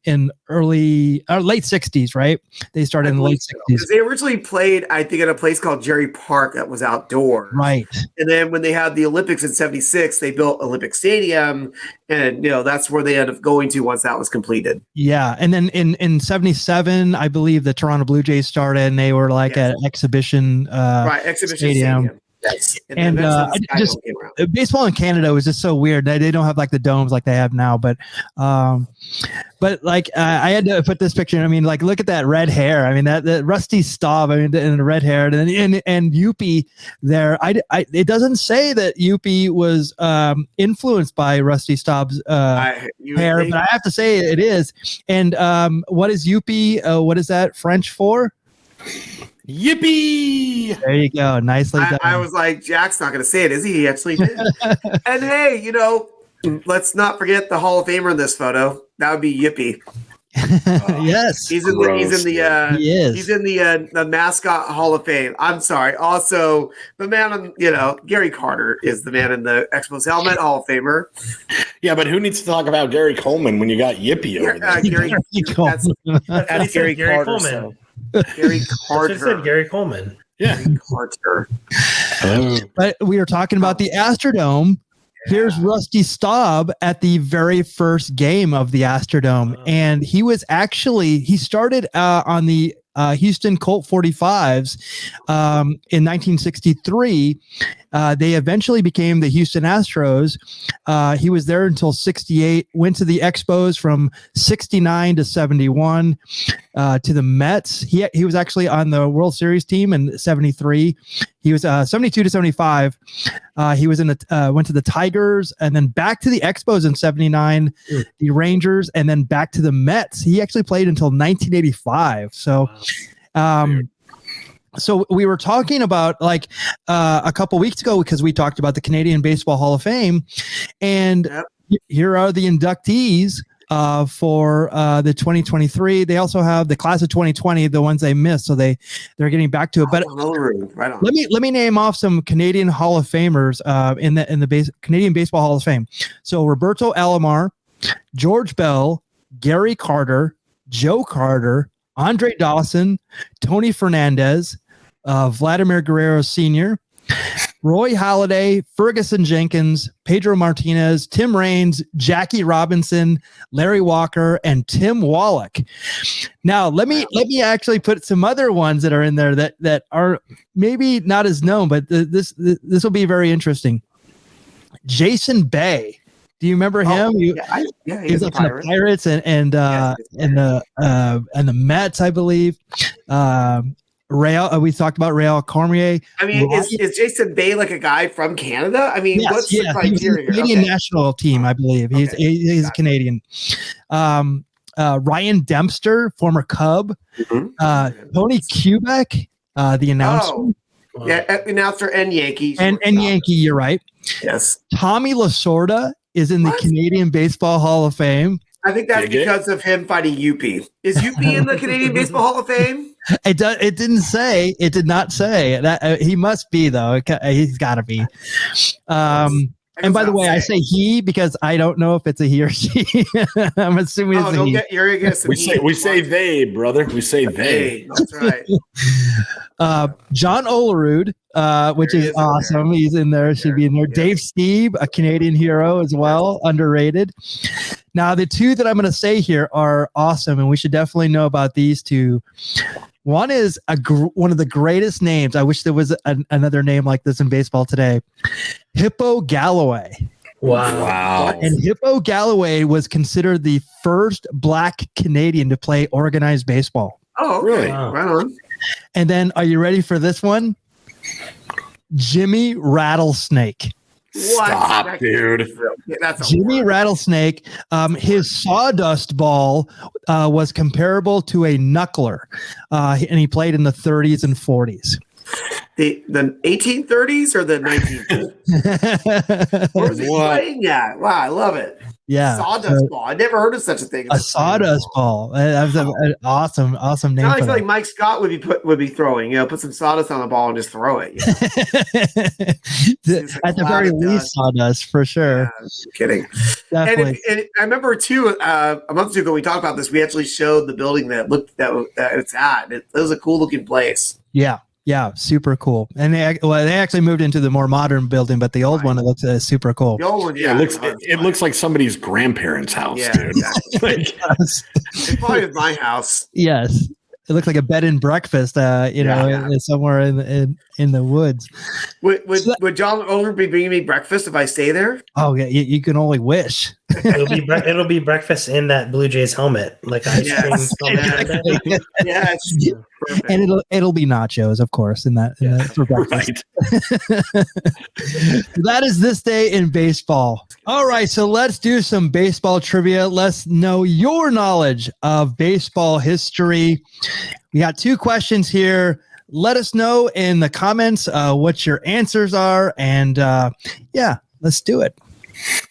early late 60s, right? They started in the late 60s. They originally played, I think, at a place called Jerry Park that was outdoors. Right. And then when they had the Olympics in 76, they built Olympic Stadium, and that's where they ended up going to once that was completed. Yeah. And then in 77, I believe the Toronto Blue Jays started, and they were like at exhibition stadium. Yes. And baseball in Canada was just so weird. They don't have like the domes like they have now, but like I had to put this picture. I mean, like, look at that red hair. I mean, that Rusty Staub. I mean, and the red hair, and Yuppie there. It doesn't say that Yuppie was influenced by Rusty Staub's hair, but I have to say it is. And what is Yuppie? What is that French for? Yippee! There you go. Nicely done. I was like, Jack's not going to say it, is he? He actually did. And hey, let's not forget the Hall of Famer in this photo. That would be Yippee. Yes, he's in the mascot Hall of Fame. I'm sorry. Also, the man Gary Carter is the man in the Expos helmet, Hall of Famer. Yeah, but who needs to talk about Gary Coleman when you got Yippee over there? That's Gary Carter, Coleman. So. Gary Carter. I said Gary Coleman. Yeah. Gary Carter. But we were talking about the Astrodome. Here's Rusty Staub at the very first game of the Astrodome. And he started on the Houston Colt 45s in 1963. They eventually became the Houston Astros. He was there until 68, went to the Expos from 69 to 71, to the Mets. He was actually on the World Series team in 73. He was 72 to 75. He was went to the Tigers and then back to the Expos in 79, the Rangers, and then back to the Mets. He actually played until 1985. So, so we were talking about like a couple weeks ago because we talked about the Canadian Baseball Hall of Fame, and here are the inductees for the 2023. They also have the class of 2020, the ones they missed, so they're getting back to it. But right on. Let me name off some Canadian Hall of Famers in the Canadian Baseball Hall of Fame. So Roberto Alomar, George Bell, Gary Carter, Joe Carter, Andre Dawson, Tony Fernandez, Vladimir Guerrero Sr., Roy Halladay, Ferguson Jenkins, Pedro Martinez, Tim Raines, Jackie Robinson, Larry Walker, and Tim Wallach. Now, let me actually put some other ones that are in there that are maybe not as known, but this will be very interesting. Jason Bay. Do you remember him? He He was like in the Pirates and the Mets, I believe. We talked about Real Cormier. I mean, is Jason Bay like a guy from Canada? I mean, what's the criteria he was Canadian national team, I believe. He's Canadian. Ryan Dempster, former Cub. Tony Kubek, the announcer. Announcer and Yankee. And Yankee, you're right. Yes. Tommy Lasorda is in the Canadian Baseball Hall of Fame. I think that's because of him fighting UP. Is UP in the Canadian Baseball Hall of Fame? It didn't say. It did not say that. He must be though. He's got to be. And by the way, I say he because I don't know if it's a he or she. I'm assuming it's a he. You're gonna we say they, brother. We say they. That's right. John Olerud, which is awesome. He's in there. Should be in there. Dave Stieb, a Canadian hero as well, underrated. Now, the two that I'm going to say here are awesome, and we should definitely know about these two. One is one of the greatest names. I wish there was another name like this in baseball today. Hippo Galloway. Wow. And Hippo Galloway was considered the first Black Canadian to play organized baseball. Oh, okay. Really? Wow. Right on. And then, are you ready for this one? Jimmy Rattlesnake. What? Stop, dude. That's Jimmy Rattlesnake. His sawdust ball was comparable to a knuckler, and he played in the 30s and 40s. The 1830s or the 1930s? Where was he playing at? Wow, I love it. Yeah, sawdust ball. I never heard of such a thing. A sawdust ball. That was an awesome name. I feel like Mike Scott would be throwing. Put some sawdust on the ball and just throw it. At the very least, sawdust for sure. Yeah, I'm kidding. And I remember too. A month or two ago, we talked about this. We actually showed the building that it's at. It was a cool looking place. Yeah, super cool. And they actually moved into the more modern building, but the old one, it looks super cool. The old one, it looks like somebody's grandparents' house, dude. Exactly. It probably was my house. Yes. It looks like a bed and breakfast, somewhere in the woods. Would John Oler be bringing me breakfast if I stay there? Oh yeah, you can only wish. It'll be breakfast in that Blue Jays helmet, like ice cream. Yes. Perfect. And it'll be nachos, of course, in that for breakfast. That is this day in baseball. All right, so let's do some baseball trivia. Let's know your knowledge of baseball history. We got two questions here. Let us know in the comments what your answers are, and let's do it.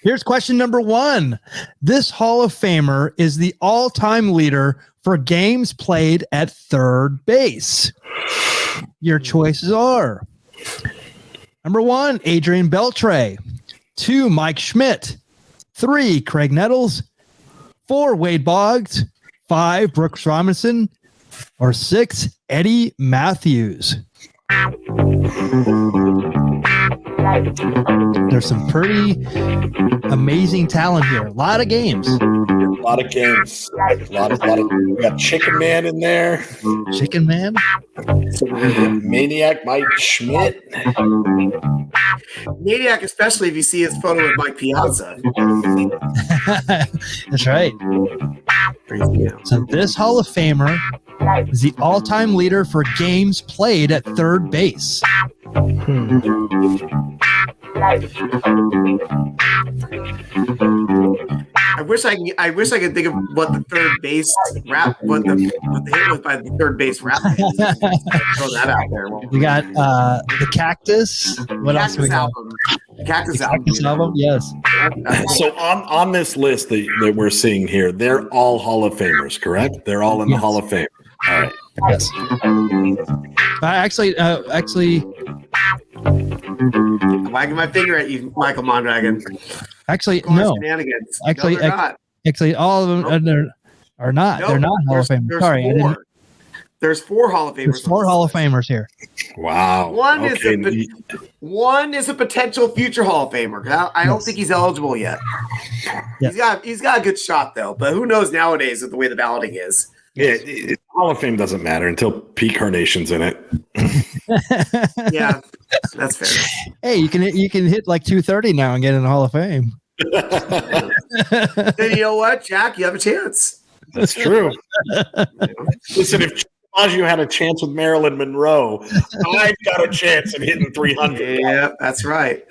Here's question number 1. This Hall of Famer is the all-time leader for games played at third base. Your choices are: number 1, Adrian Beltre; 2, Mike Schmidt; 3, Craig Nettles; 4, Wade Boggs; 5, Brooks Robinson; or 6, Eddie Matthews. There's some pretty amazing talent here. A lot of games. A lot of games. We got Chicken Man in there. Chicken Man? Maniac Mike Schmidt. Maniac, especially if you see his photo with Mike Piazza. That's right. So this Hall of Famer is the all-time leader for games played at third base. I wish I could think of what the third base rap, what the hit was by the third base rap. Throw that out there. We got the Cactus. What else we got? The Cactus album. Yes. So on this list that we're seeing here, they're all Hall of Famers, correct? They're all in the Hall of Fame. All right. Yes. Actually. I'm wagging my finger at you, Michael Mondragon. Actually, no. Actually, all of them are not. No, they're not Hall of Famers. Sorry, there's 4 Hall of Famers. There's 4 Hall of Famers here. Wow. One is a potential future Hall of Famer. I don't think he's eligible yet. Yes. He's got a good shot though, but who knows nowadays with the way the balloting is. Yeah, Hall of Fame doesn't matter until Pete Carnation's in it. Yeah, that's fair. Hey, you can hit like 230 now and get in the Hall of Fame. Then you know what, Jack? You have a chance. That's true. Listen, if DiMaggio had a chance with Marilyn Monroe, I've got a chance at hitting 300. Yeah, that's right.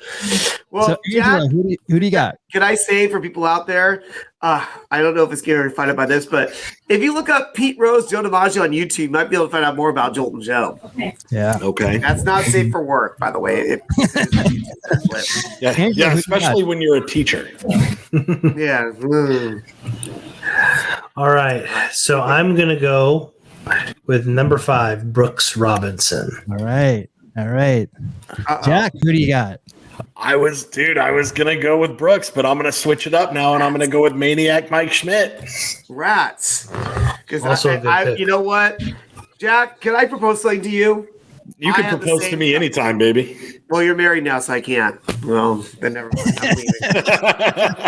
Well, So, Jack, Angelo, who do you got? can I say for people out there, I don't know if it's going to find out by this, but if you look up Pete Rose, Joe DiMaggio on YouTube, you might be able to find out more about Jolt and Joe. Yeah. Okay. That's not safe for work, by the way. Yeah, especially when you're a teacher. Yeah. All right. So I'm going to go with number 5, Brooks Robinson. All right. Uh-oh. Jack, who do you got? I was going to go with Brooks, but I'm going to switch it up now, and I'm going to go with Maniac Mike Schmidt. Rats. Because Also a good pick. you know what, Jack, can I propose something to you? You can I have the propose to same- me anytime, baby. Well, you're married now, so I can't. Well, then never mind. I'm leaving.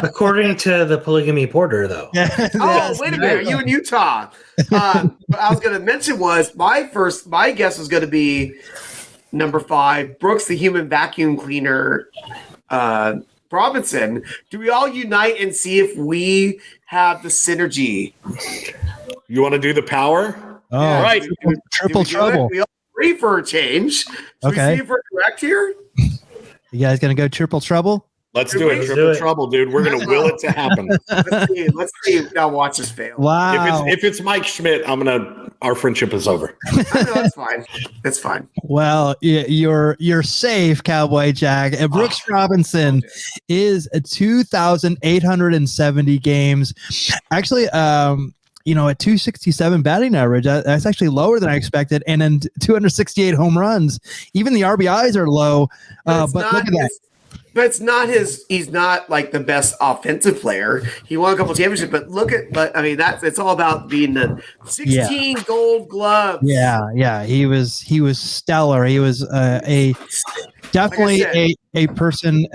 According to the Polygamy Porter, though. Oh, wait a minute. Are you in Utah? What I was going to mention was my guess was going to be number 5, Brooks, the human vacuum cleaner, Robinson. Do we all unite and see if we have the synergy? You want to do the power? Oh, All right. triple trouble. We all agree for a change. Should Okay. we see if we're correct here? You guys gonna go triple trouble? Let's do it. Let's Triple do it. trouble, dude. We're going to will it to happen. Let's see. Now watch us fail. Wow. If it's Mike Schmidt, our friendship is over. No, that's fine. That's fine. Well, you're safe, Cowboy Jack. And Brooks Robinson is 2,870 games. Actually, at 267 batting average, that's actually lower than I expected. And then 268 home runs. Even the RBIs are low. But look at that. But it's not he's not like the best offensive player. He won a couple championships, but it's all about being the 16 gold gloves. Yeah. He was stellar. He was definitely a person.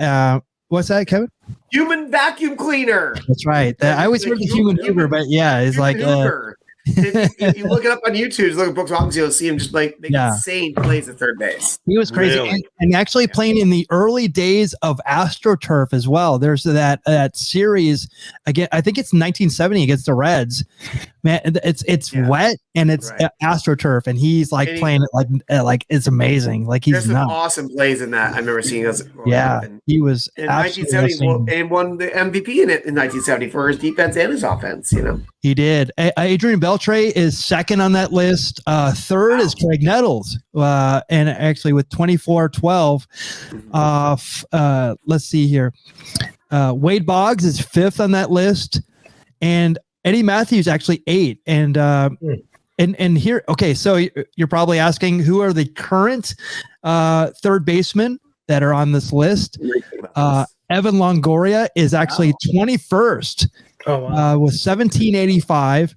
What's that, Kevin? Human vacuum cleaner. That's right. I always heard the human Hoover, but yeah, it's like if you look it up on YouTube, just look at Brooks Robinson, you'll see him just like make insane plays at third base. he was crazy, Really? and actually playing in the early days of AstroTurf as well. There's that series again. I think it's 1970 against the Reds. Man, it's wet and it's AstroTurf, and he's like playing it like it's amazing. Like he's There's some nuts. awesome plays in that. I remember seeing those. He was in absolutely 1970 and won the MVP in 1970 for his defense and his offense. He did. Adrian Beltre is second on that list. Third is Craig Nettles, and actually with 24-12. Let's see here. Wade Boggs is fifth on that list, and Eddie Matthews actually 8. And here, okay, so you're probably asking who are the current third basemen that are on this list. Evan Longoria is actually 21st. Oh, wow. With 1785.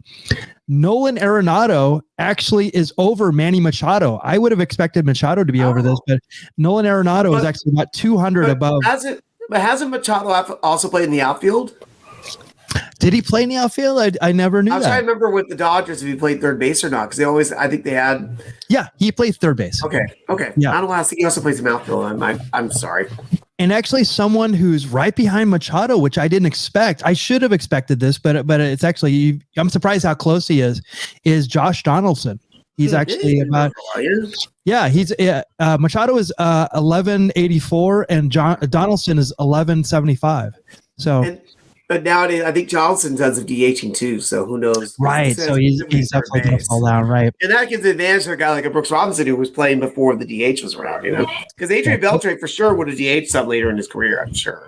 Nolan Arenado actually is over Manny Machado. I would have expected Machado to be over this, but Nolan Arenado is actually about 200 above. Hasn't Machado also played in the outfield? Did he play in the outfield? I never knew I was trying to that. remember with the Dodgers if he played third base or not, because I think they had. Yeah, he played third base. Okay. Yeah. I don't know. I think he also plays in outfield. I'm sorry. And actually someone who's right behind Machado, which I didn't expect. I should have expected this, but it's actually, I'm surprised how close he is Josh Donaldson. He's actually about, he's Machado is 1184 and Donaldson is 1175. So, but nowadays, I think Johnson does of DHing too. So who knows? right. So he's definitely going to fall down, right? And that gives the advantage to a guy like a Brooks Robinson who was playing before the DH was around, Because Adrian Beltre for sure would have DH'd some later in his career, I'm sure.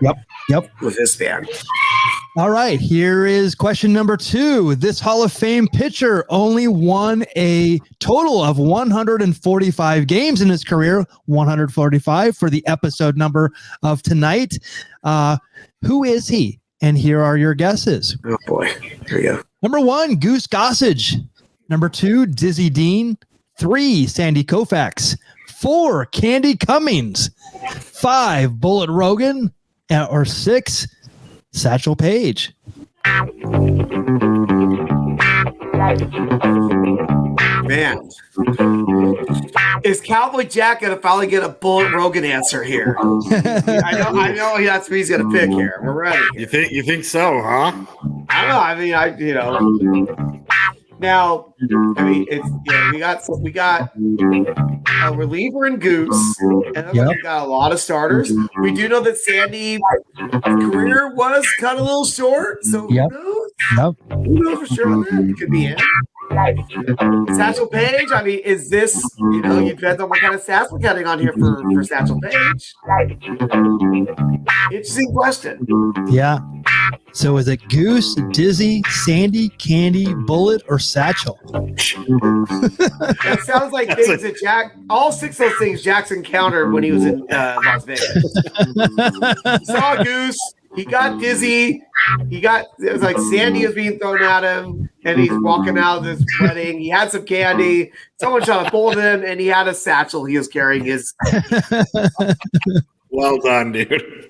Yep. With his fan. All right. Here is question number 2. This Hall of Fame pitcher only won a total of 145 games in his career, 145 for the episode number of tonight. Who is he? And here are your guesses. Oh, boy. Here we go. Number 1, Goose Gossage. Number 2, Dizzy Dean. 3, Sandy Koufax. 4, Candy Cummings. 5, Bullet Rogan. Or 6, Satchel Paige. Man, is Cowboy Jack gonna finally get a Bullet Rogan answer here? I know that's what he's gonna pick here. We're ready. You think so, huh? I don't know. I mean, now, I mean, it's we got a reliever and Goose, and then we got a lot of starters. We do know that Sandy's career was cut a little short, so who knows? Who knows for sure on that? It could be him. Satchel Paige, I mean, is this, you depends on what kind of stats we're getting on here for Satchel Paige. Interesting question. Yeah. So is it Goose, Dizzy, Sandy, Candy, Bullet, or Satchel? That sounds like things that Jack, all 6 of those things Jack's encountered when he was in Las Vegas. He saw a Goose. He got dizzy. It was like Sandy was being thrown at him, and he's walking out of this wedding. He had some candy. Someone shot a bullet at him, and he had a satchel he was carrying his. Well done, dude.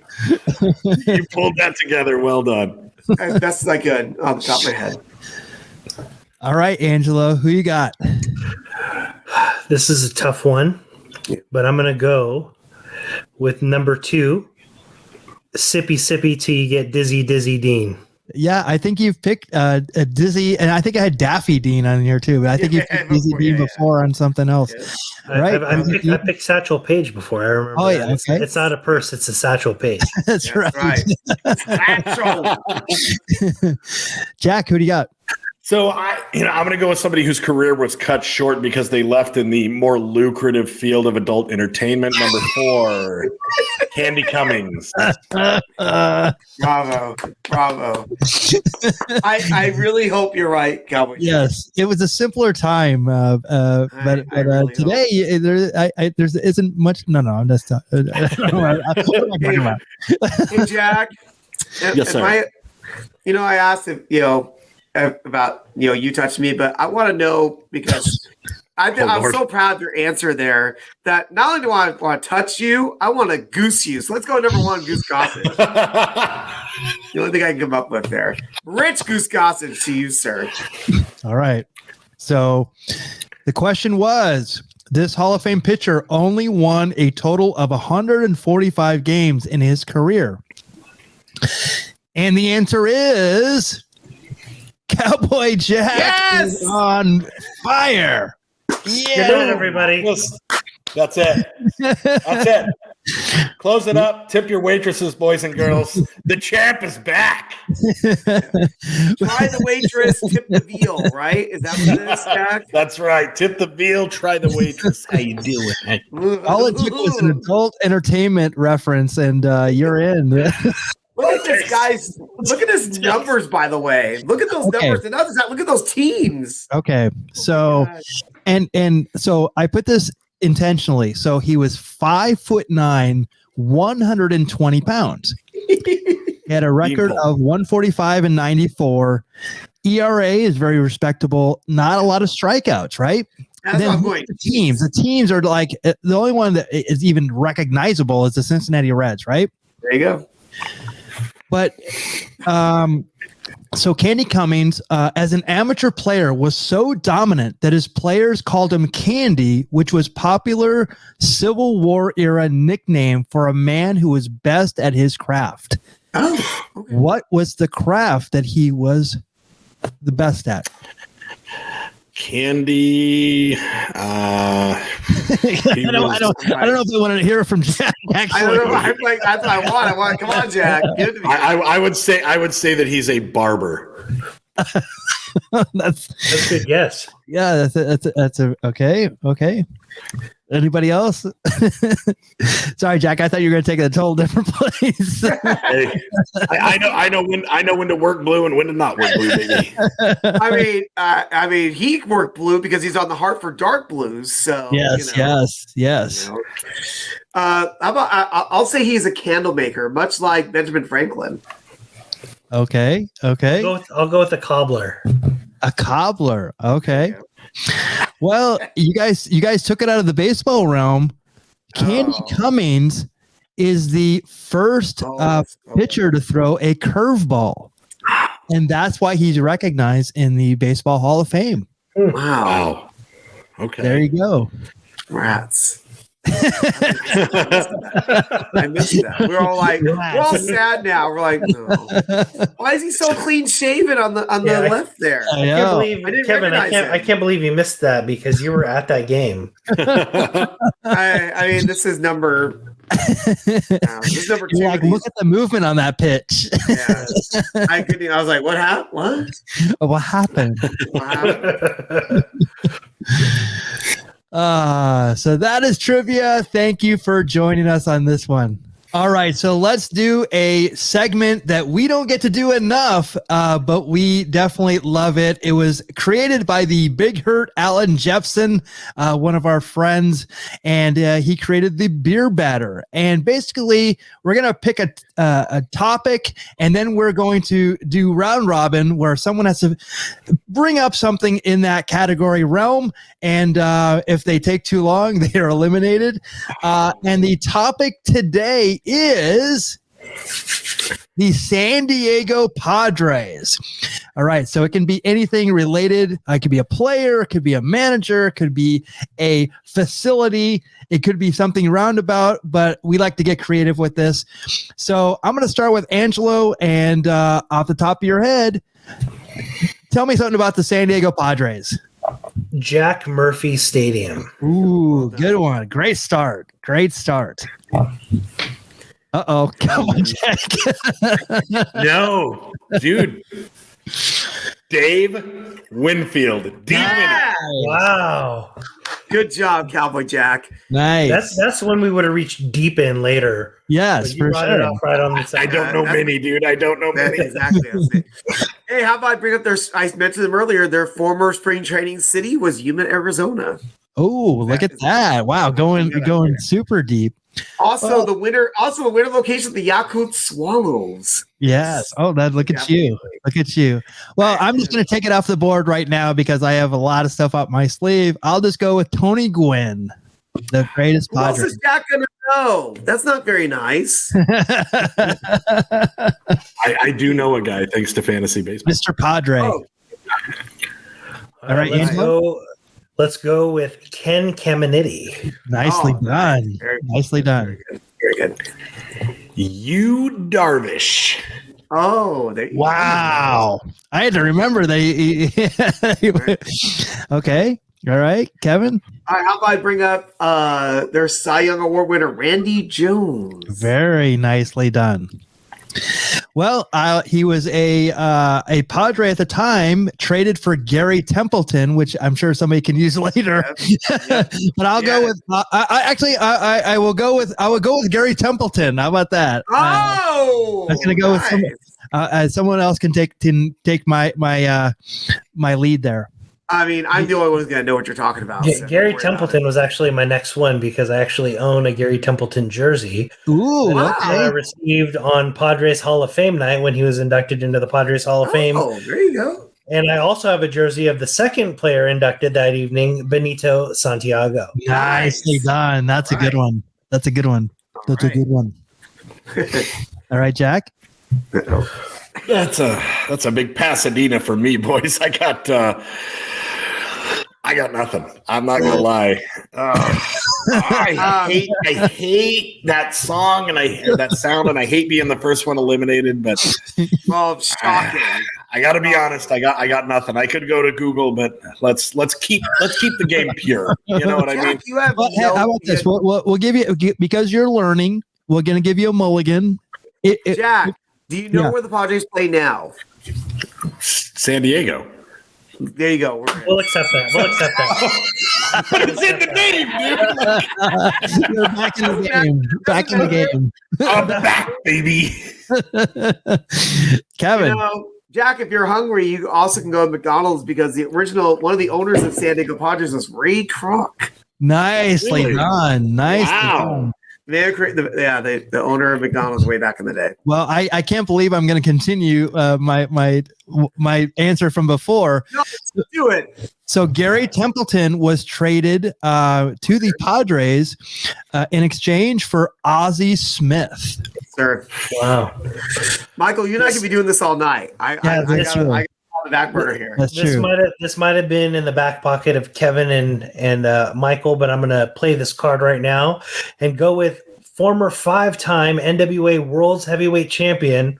You pulled that together. Well done. That's like good on the top of my head. All right, Angelo, who you got? This is a tough one, but I'm going to go with number 2. Sippy sippy till you get dizzy Dean. Yeah, I think you've picked Dizzy, and I think I had Daffy Dean on here too, but I think you've picked Dizzy Dean before on something else. Yeah. Right? I picked Satchel Paige before. I remember. Oh, yeah. Okay. It's not a purse, it's a Satchel Paige. That's right. Satchel. Jack, who do you got? So I'm going to go with somebody whose career was cut short because they left in the more lucrative field of adult entertainment. Number 4, Candy Cummings. Bravo. I really hope you're right, Cowboy. Yes, it was a simpler time, but really today there isn't much. No, I'm just. I don't know what I'm talking about. Hey, Jack. Yes, sir. I asked if about you touched me, but I want to know because I'm so proud of your answer there that not only do I want to touch you, I want to goose you. So let's go number 1, Goose Gossage. The only thing I can come up with there. Rich Goose Gossage to you, sir. All right. So the question was, this Hall of Fame pitcher only won a total of 145 games in his career. And the answer is Cowboy Jack is on fire. Yeah, doing it, everybody. That's it. That's it. Close it up. Tip your waitresses, boys and girls. The champ is back. Try the waitress, tip the veal, right? Is that what it is, Jack? That's right. Tip the veal, try the waitress. How you doing? All it took was an adult entertainment reference, and you're in. Look at this, guys. Look at his numbers, by the way. Look at those numbers. And not just that, look at those teams. Okay. So, and so I put this intentionally. So he was 5'9", 120 pounds. He had a record of 145 and 94. ERA is very respectable. Not a lot of strikeouts, right? That's what I'm going. The teams are like, the only one that is even recognizable is the Cincinnati Reds, right? There you go. But so Candy Cummings, as an amateur player, was so dominant that his players called him Candy, which was popular Civil War era nickname for a man who was best at his craft. Oh, okay. What was the craft that he was the best at? Candy. I don't know if I wanted to hear it from Jack. Actually, I don't know. I'm like, that's what I want. Come on, Jack. Give it to me. I would say that he's a barber. That's a good guess. Yeah, that's a okay. Anybody else? Sorry, Jack. I thought you were going to take it a total different place. Hey, I know when to work blue and when to not work blue, baby. I mean, he worked blue because he's on the Hartford Dark Blues. So yes. I'll say he's a candle maker, much like Benjamin Franklin. Okay. I'll go with the cobbler. A cobbler. Okay. Well, you guys took it out of the baseball realm. Candy Cummings is the first pitcher to throw a curveball. And that's why he's recognized in the Baseball Hall of Fame. Wow. Okay. There you go. Rats. I missed that. We're all like, we're all sad now. We're like, no. Why is he so clean shaven on the left there? I Can't know. believe, I didn't Kevin, recognize I can't believe you missed that because you were at that game. I mean, this is number. This is number 2. You're like, look at the movement on that pitch. Yeah. I couldn't. I was like, what happened? What? What happened? What happened? So that is trivia. Thank you for joining us on this one. All right, so let's do a segment that we don't get to do enough, but we definitely love it. It was created by the Big Hurt Alan Jepson, one of our friends, and he created the beer batter. And basically, we're going to pick a topic, and then we're going to do round robin, where someone has to bring up something in that category realm, and if they take too long, they are eliminated. And the topic today is the San Diego Padres. All right, so it can be anything related. It could be a player, it could be a manager, it could be a facility, it could be something roundabout, but we like to get creative with this. So I'm going to start with Angelo, and off the top of your head, tell me something about the San Diego Padres. Jack Murphy Stadium. Ooh, good one. Great start. Great start. Uh-oh. Come on, Jack. No, dude. Dave Winfield. Yeah. Wow. Good job, Cowboy Jack. Nice. That's when we would have reached deep in later. Yes, But you for brought it sure. up right on the I side. don't know many, dude. I don't know That's many. exactly. That's it. Hey, how about I bring up I mentioned them earlier. Their former spring training city was Yuma, Arizona. Oh, look at that. Wow, going super deep. Also, a winter location, the Yakut Swallows. Yes. Oh, look at you. Look at you. Well, I'm just going to take it off the board right now because I have a lot of stuff up my sleeve. I'll just go with Tony Gwynn, the greatest Who else Padre. is Jack going to know? That's not very nice. I do know a guy thanks to fantasy baseball. Mr. Padre. Oh. All right, let's go with Ken Caminiti. Nicely Oh, done. Very- Nicely done. Very good. You Darvish. Oh, there you go. Wow. I had to remember they. Okay. All right, Kevin. All right, how about I bring up their Cy Young Award winner, Randy Jones? Very nicely done. Well, he was a Padre at the time, traded for Gary Templeton, which I'm sure somebody can use later. Yep. But I'll go with. I will go with Gary Templeton. How about that? Oh, I'm gonna go with someone else can take my lead there. I mean, I'm the only one who's going to know what you're talking about. so Gary don't worry about Templeton was actually my next one because I actually own a Gary Templeton jersey Ooh, Wow. that I okay. received on Padres Hall of Fame night when he was inducted into the Padres Hall of it. Fame. Oh, there you go. And I also have a jersey of the second player inducted that evening, Benito Santiago. Nicely done. That's a good Right. one. That's a good one. That's a right. good one. All right, Jack. That's a big Pasadena for me, boys. I got nothing. I'm not gonna lie. I hate that song and I hear that sound and I hate being the first one eliminated. But Oh, shocking. I got to be honest. I got nothing. I could go to Google, but let's keep the game pure. You know what I mean? Jack, you have Well, hey, how about this? We'll give you, because you're learning. We're going to give you a mulligan. Jack, do you know Yeah. where the Padres play now? San Diego. There you go. We're in. We'll accept that. But it's in the name, dude. You're back in the game. Back in the game. I'm back, baby. Kevin. You know, Jack, if you're hungry, you also can go to McDonald's because one of the owners of San Diego Padres was Ray Kroc. Nicely Really? done. Nicely Wow. done. The owner of McDonald's way back in the day. Well, I can't believe I'm going to continue my answer from before. No, let's do it. So Gary Templeton was traded to the Padres in exchange for Ozzie Smith. Sir. Wow. Michael, you're not going to be doing this all night. I got the back burner here. That's true. This might have been in the back pocket of Kevin and Michael, but I'm going to play this card right now and go with former 5-time NWA World's Heavyweight Champion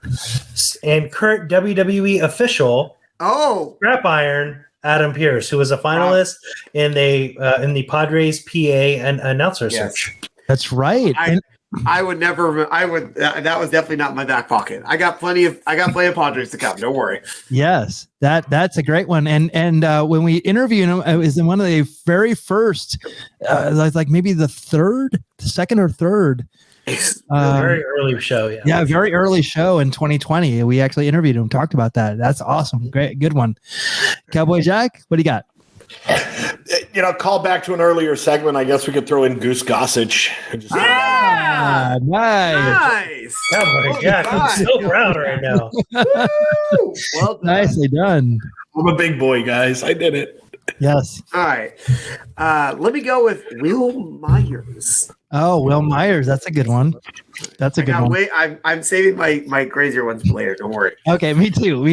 and current WWE official, Scrap Iron Adam Pearce, who was a finalist in the Padres PA and announcer search. That's right. I would never. I would. That was definitely not in my back pocket. I got plenty of Padres to come. Don't worry. Yes, that's a great one. And when we interviewed him, it was in one of the very first, like maybe the second or third. Very early show. Yeah, very early show in 2020. We actually interviewed him, talked about that. That's awesome. Great, good one. Cowboy Jack, what do you got? Call back to an earlier segment. I guess we could throw in Goose Gossage. Nice. Cowboy Jack, I'm so proud right now. Well done. Nicely done. I'm a big boy, guys. I did it. Yes. All right. Let me go with Will Myers. Oh, Will Myers. That's a good one. That's a good one. I'm saving my crazier ones for later. Don't worry. Okay, me too.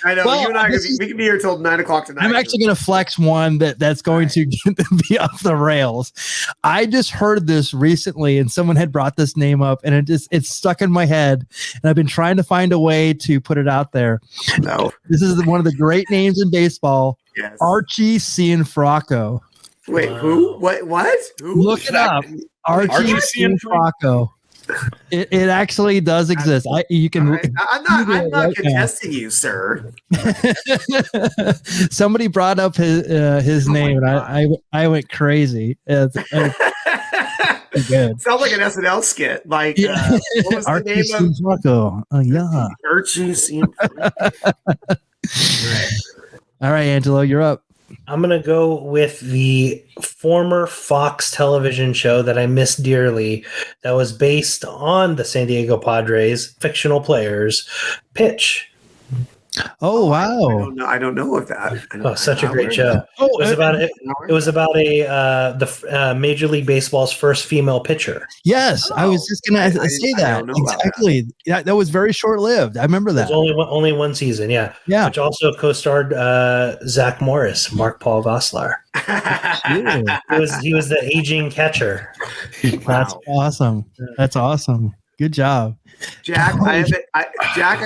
I know. You and I we can be here till 9 o'clock tonight. I'm actually going to flex one that's going to be off the rails. I just heard this recently, and someone had brought this name up, and it's stuck in my head, and I've been trying to find a way to put it out there. No, this is one of the great names in baseball. Yes. Archie Cianfrocco. Wait, who? What? Who? Look it up. Archie Cianfrocco. It actually does exist. You can. Right. I'm not contesting you, sir. Somebody brought up his name, and I went crazy. It's good. Sounds like an SNL skit. Like what was Archie the name Cianfrocco. Oh yeah. Archie Cianfrocco. All right, Angelo, you're up. I'm going to go with the former Fox television show that I miss dearly that was based on the San Diego Padres, fictional players, Pitch. Oh, wow. I don't know of that. Such a great show. It was about the Major League Baseball's first female pitcher. Yes, I was just going to say that. Exactly. That was very short-lived. I remember that. It was only one season, yeah. Which also co-starred Zach Morris, Mark Paul Gosselaar. He was the aging catcher. That's awesome. That's awesome. Good job. Jack, I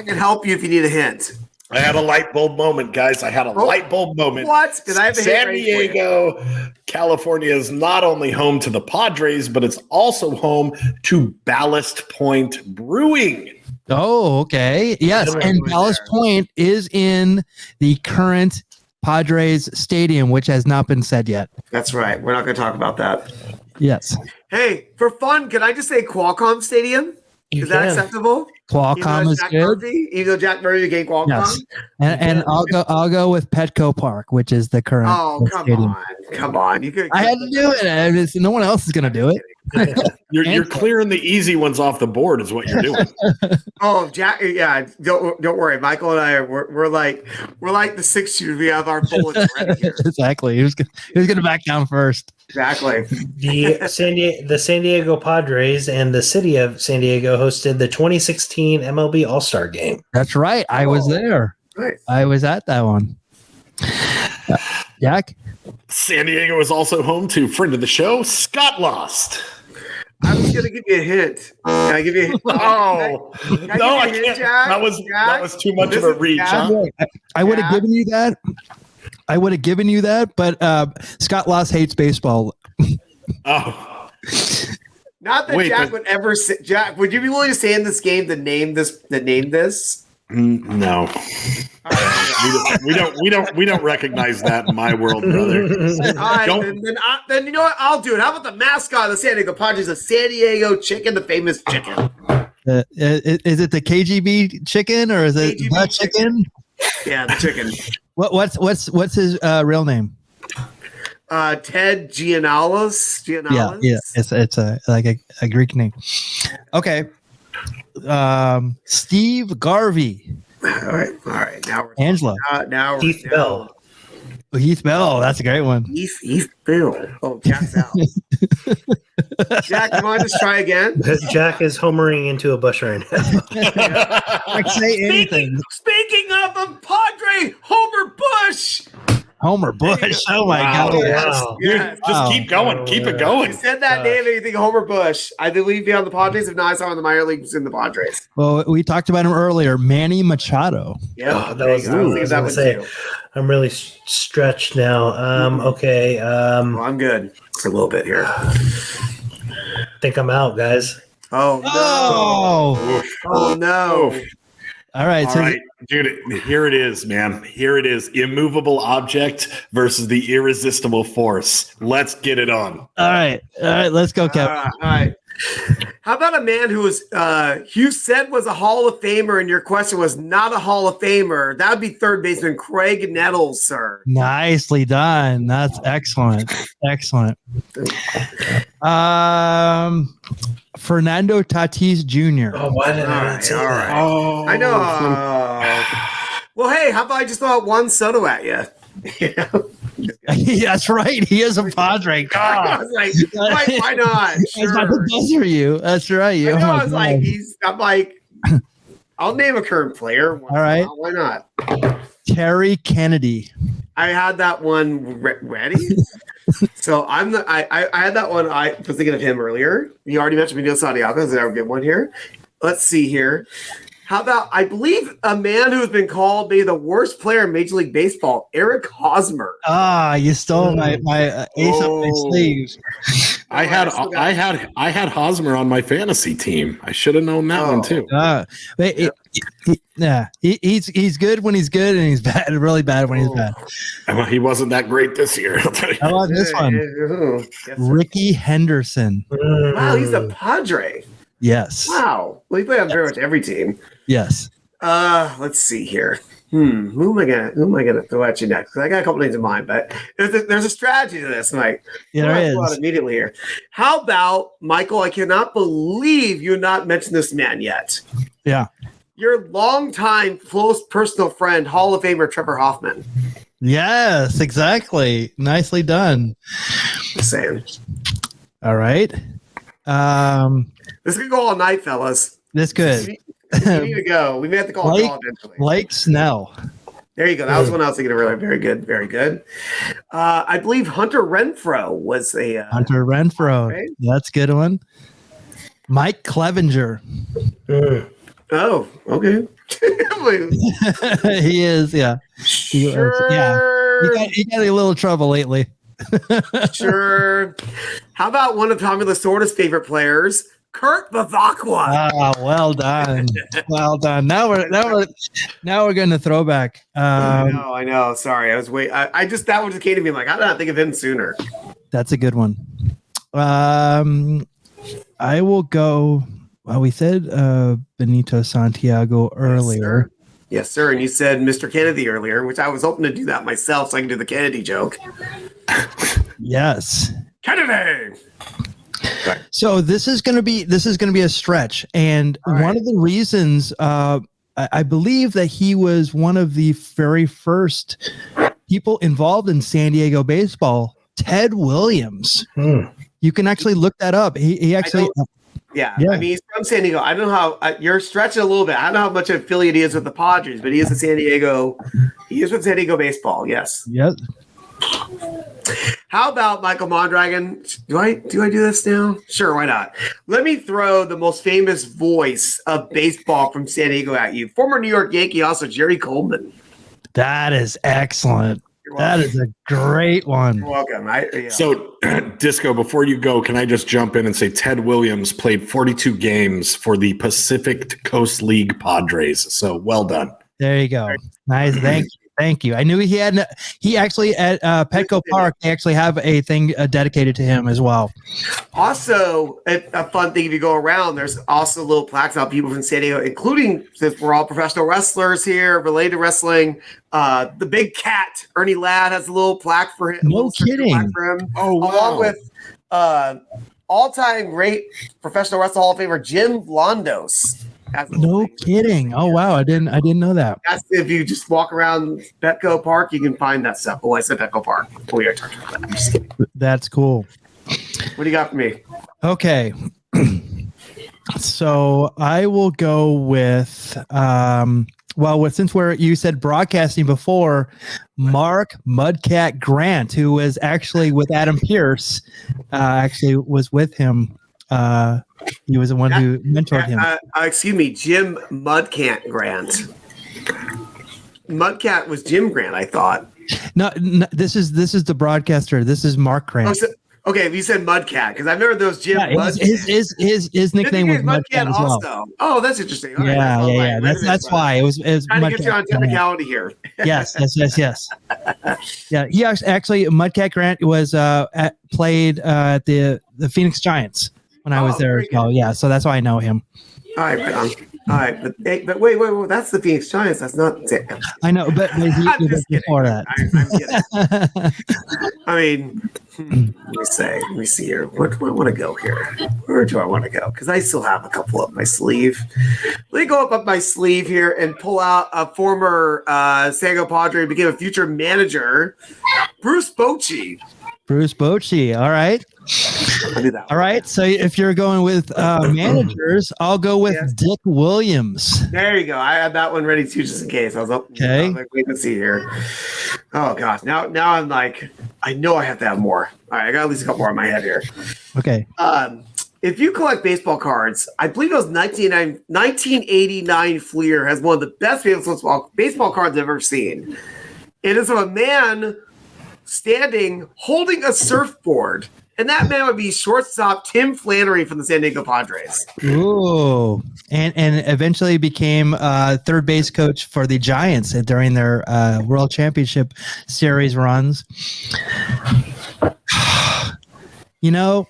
can help you if you need a hint. I had a light bulb moment, guys. Light bulb moment. What? Did I have a San Diego, California is not only home to the Padres, but it's also home to Ballast Point Brewing. Oh, okay. Yes, and Ballast Point is in the current Padres stadium, which has not been said yet. That's right. We're not going to talk about that. Yes. Hey, for fun, can I just say Qualcomm Stadium? Is that acceptable? Qualcomm is good. Even though Jack Murphy gave Qualcomm. Yes. And I'll go with Petco Park, which is the current. Oh, come on! I had to do it. No one else is going to do it. You're clearing the easy ones off the board, is what you're doing. Oh, Jack! Yeah, don't worry. Michael and I we're like the 6 shooters. We have our bullets ready here. Exactly. He was going to back down first. Exactly. The San Diego Padres and the city of San Diego hosted the 2016 MLB All-Star Game. That's right. I was there. Nice. I was at that one. Jack? San Diego is also home to friend of the show, Scott Lost. I was going to give you a hint. Can I give you a hint? Oh, no, I can't. Jack? That was too much of a reach. I would have given you that. But Scott Lost hates baseball. Oh. Not that Jack would ever say. Jack, would you be willing to say in this game the name this? No. We don't recognize that in my world, brother. All right, then you know what? I'll do it. How about the mascot of the San Diego Padres, the San Diego Chicken, the famous chicken? Is it the KGB chicken or is it the chicken? Yeah, the chicken. What's his real name? Ted Giannalis. Yeah. It's a Greek name. Okay. Steve Garvey. All right. Now we're Angelo. Now Heath Bell. Heath Bell. That's a great one. Heath Bell. Oh, Jack's out. Jack, you want to just try again? Jack is homering into a bush right now. I can say anything. Speaking of a Padre, Homer Bush. Homer Bush. Oh my Wow. God. Wow. Yes. Just keep going. Keep it going. You said that name and you think Homer Bush. I believe you on the Padres. If not, I saw him in the minor leagues in the Padres. Well, we talked about him earlier. Manny Machado. Yeah, that was- I was thinking I was that gonna was say. too. I'm really stretched now. Okay. Well, I'm good. It's a little bit here. Think I'm out, guys. Oh no! Oh. Oh no! All right. All So right, dude, here it is, man. Here it is. Immovable object versus the irresistible force. Let's get it on. all right. Let's go, Kevin. All right. How about a man who was you said was a Hall of Famer, and your question was not a Hall of Famer? That would be third baseman Craig Nettles, sir. Nicely done. That's excellent. Excellent. Fernando Tatis Jr. Oh, why did I not say that? Oh, I know. Well, hey, how about I just throw out Juan Soto at you? That's right. He is a Padre. I God. was like, why not? That's not Sure. the best for you. That's right. I Oh know. my I was like, God. I'm like, I'll name a current player. All right. Why not? Terry Kennedy. I had that one ready. So I had that one. I was thinking of him earlier. You already mentioned Miguel Santiago, so I'll get one here. Let's see here. How about, I believe, a man who's been called maybe the worst player in Major League Baseball, Eric Hosmer. You stole my ace up my sleeve. I had Hosmer on my fantasy team. I should have known that one too. He's good when he's good, and he's bad, really bad when he's bad. Well, he wasn't that great this year. I'll tell you. How about this one? Yes, Ricky Henderson. wow, he's a Padre. Yes. Wow. Well, he played on pretty much every team. Yes. Let's see here. Who am I gonna throw at you next? 'Cause I got a couple names in mind, but there's a strategy to this, Mike. Yeah, there is. Immediately here. How about Michael? I cannot believe you not mentioned this man yet. Yeah. Your longtime close personal friend, Hall of Famer Trevor Hoffman. Yes, exactly. Nicely done. Just saying. All right. This could go all night, fellas. This good. We need to go. We may have to call it all eventually. Blake Snell. There you go. That was one I was thinking of. Really, very good, very good. I believe Hunter Renfroe was a Hunter Renfroe. right? That's a good one. Mike Clevenger. Oh, okay. He is, yeah. He Sure. Yeah. He got a little trouble lately. Sure. How about one of Tommy Lasorda's favorite players, Kurt Bavacqua? Well done. Well done. Now we're going to throwback. I know. Sorry, I was I just that one just came to me. I'm like, how did I think of him sooner? That's a good one. I will go. Well, we said Benito Santiago earlier. Yes, sir. And you said Mr. Kennedy earlier, which I was hoping to do that myself so I can do the Kennedy joke. Yes. Kennedy. So this is going to be a stretch, and one of the reasons I believe that he was one of the very first people involved in San Diego baseball. Ted Williams. You can actually look that up. He actually. Yeah, I mean, he's from San Diego. I don't know how you're stretching a little bit. I don't know how much affiliate he is with the Padres, but he is in San Diego. He is with San Diego baseball. Yes. Yep. How about Michael Mondragon? Do I do this now? Sure, why not? Let me throw the most famous voice of baseball from San Diego at you. Former New York Yankee, also Jerry Coleman. That is excellent. That is a great one. You're welcome. So, Disco, before you go, can I just jump in and say Ted Williams played 42 games for the Pacific Coast League Padres. So well done. There you go. Nice. Thank you. Thank you. I knew he actually at Petco Park, they actually have a thing dedicated to him as well. Also, a fun thing if you go around, there's also little plaques out people from San Diego, including, since we're all professional wrestlers here, related to wrestling. The big cat, Ernie Ladd, has a little plaque for him. No kidding. For him, Oh, wow. Along with all-time great professional wrestling Hall of Famer Jim Londos. No kidding. Oh wow, I didn't know that. That's if you just walk around Petco Park, you can find that stuff. Oh, I said Petco Park. Oh, we are talking about that. I'm just kidding. That's cool. What do you got for me? Okay. So I will go with since you said broadcasting before, Mark Mudcat Grant, who was actually with Adam Pearce, actually was with him. He was the one who mentored him. Excuse me, Jim Mudcat Grant. Mudcat was Jim Grant, I thought. No, this is the broadcaster. This is Mark Grant. Okay, you said Mudcat because I've never heard those Jim. Yeah, his nickname was Mudcat as well. Also. Oh, that's interesting. All right, Yeah. That's why it was trying to get you on technicality here. Yes. Yeah, he actually Mudcat Grant was played at the Phoenix Giants when I was there as well. Yeah, so that's why I know him. All right, right on. All right, but wait, that's the Phoenix Giants. That's not. I know, but he was before that. I'm kidding. I mean, let me see here. Where do I want to go here? Where do I want to go? Because I still have a couple up my sleeve. Let me go up my sleeve here and pull out a former San Diego Padre, became a future manager, Bruce Bochy. Bruce Bochy. All right. I'll do that. All right. So if you're going with managers, I'll go with Dick Williams. There you go. I had that one ready too, just in case. I was like, wait, let's see here. Oh gosh. Now I'm like, I know I have to have more. All right, I got at least a couple more in my head here. Okay. If you collect baseball cards, I believe it was 1989 Fleer has one of the best baseball cards I've ever seen. It is of a man standing holding a surfboard. And that man would be shortstop Tim Flannery from the San Diego Padres. Ooh. And eventually became third base coach for the Giants during their World Championship Series runs. You know,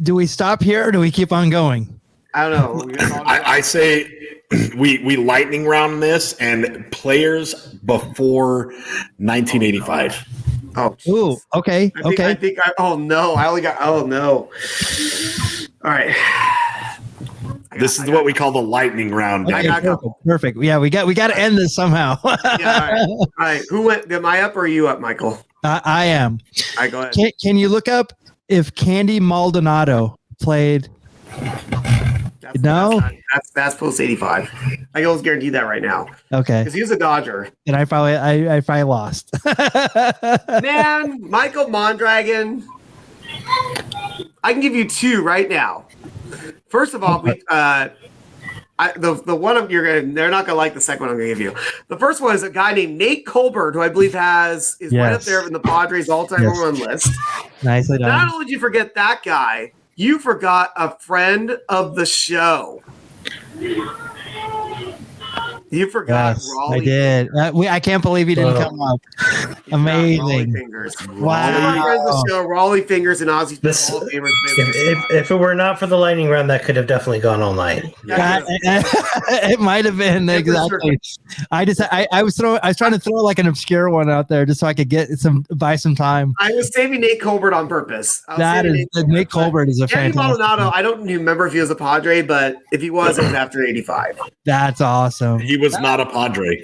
do we stop here or do we keep on going? I don't know. I say we lightning round this and players before 1985. Oh, ooh, okay. I think oh no. I only got, oh no. All right. This is what we call the lightning round. Okay, perfect. Yeah, we got to end this somehow. Yeah, all right. Who went? Am I up or are you up, Michael? I am. All right, go ahead. Can you look up if Candy Maldonado played? That's post 85. I can almost guarantee that right now. Okay, because he was a Dodger, and I probably lost. Man, Michael Mondragon. I can give you two right now. First of all, the one they're not gonna like the second one I'm gonna give you. The first one is a guy named Nate Colbert, who I believe is right up there in the Padres all-time home run list. Nicely done. Not only did you forget that guy, you forgot a friend of the show. You forgot Raleigh. I did. I can't believe he didn't come up. Amazing. Raleigh Fingers. Wow. Raleigh Fingers and Ozzy. If it were not for the lightning round, that could have definitely gone all night. It might have been exactly. I was trying to throw like an obscure one out there just so I could buy some time. I was saving Nate Colbert on purpose. Nate Colbert is a fantastic. Maldonado, I don't remember if he was a Padre, but if he was, it was after 85. That's awesome. He was not a Padre.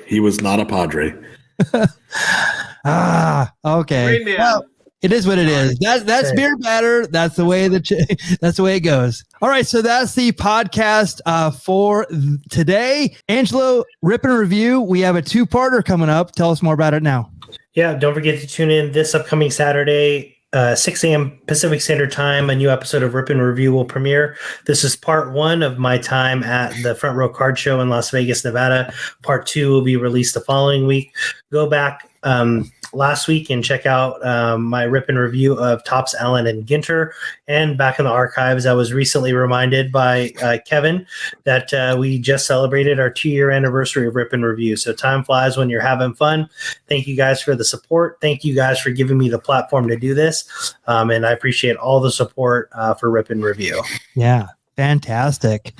Okay. Well, it is what it is. That's beer batter. That's the way that's the way it goes. All right, so that's the podcast for today. Angelo, Rip and Review. We have a 2-parter coming up. Tell us more about it now. Yeah, don't forget to tune in this upcoming Saturday, 6 a.m. Pacific Standard Time. A new episode of Rip and Review will premiere. This is part 1 of my time at the Front Row Card Show in Las Vegas, Nevada. Part 2 will be released the following week. Go back last week and check out my rip and review of Topps, Allen, and Ginter. And back in the archives, I was recently reminded by Kevin that we just celebrated our 2-year anniversary of Rip and Review. So time flies when you're having fun. Thank you guys for the support. Thank you guys for giving me the platform to do this. And I appreciate all the support for Rip and Review. Yeah. Fantastic.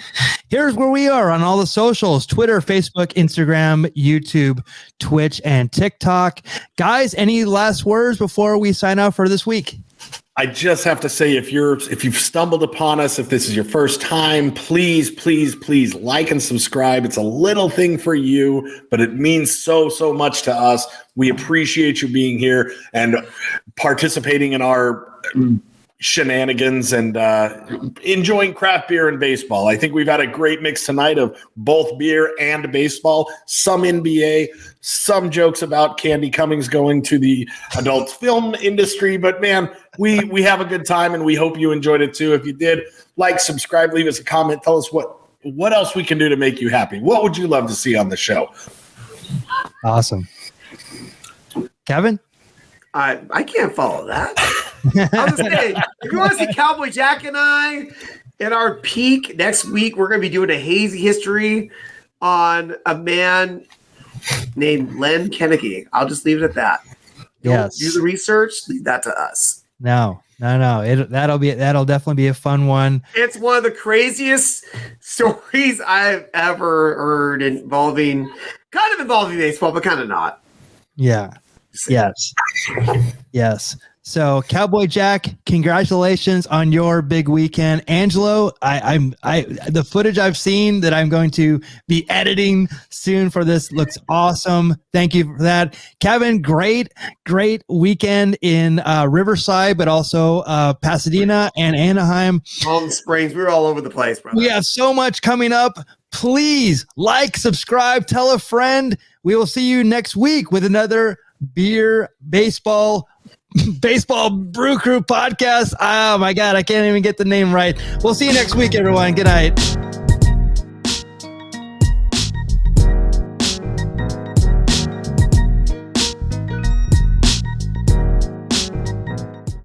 Here's where we are on all the socials: Twitter, Facebook, Instagram, YouTube, Twitch, and TikTok. Guys, any last words before we sign out for this week? I just have to say, if you've stumbled upon us, if this is your first time, please like and subscribe. It's a little thing for you, but it means so much to us. We appreciate you being here and participating in our shenanigans and enjoying craft beer and baseball. I think we've had a great mix tonight of both beer and baseball, some NBA, some jokes about Candy Cummings going to the adult film industry. But man, we have a good time, and we hope you enjoyed it too. If you did, like, subscribe, leave us a comment, tell us what else we can do to make you happy. What would you love to see on the show? Awesome. Kevin? I can't follow that. I was saying, if you want to see Cowboy Jack and I at our peak next week, we're going to be doing a hazy history on a man named Len Kennedy. I'll just leave it at that. Yes. Do the research. Leave that to us. No. That'll definitely be a fun one. It's one of the craziest stories I've ever heard involving baseball, but kind of not. Yeah. Yes. So, Cowboy Jack, congratulations on your big weekend. Angelo, the footage I've seen that I'm going to be editing soon for this looks awesome. Thank you for that. Kevin, great weekend in Riverside, but also Pasadena and Anaheim. Palm Springs, we were all over the place, brother. We have so much coming up. Please like, subscribe, tell a friend. We will see you next week with another Baseball Brew Crew podcast. Oh my God, I can't even get the name right. We'll see you next week, everyone. Good night.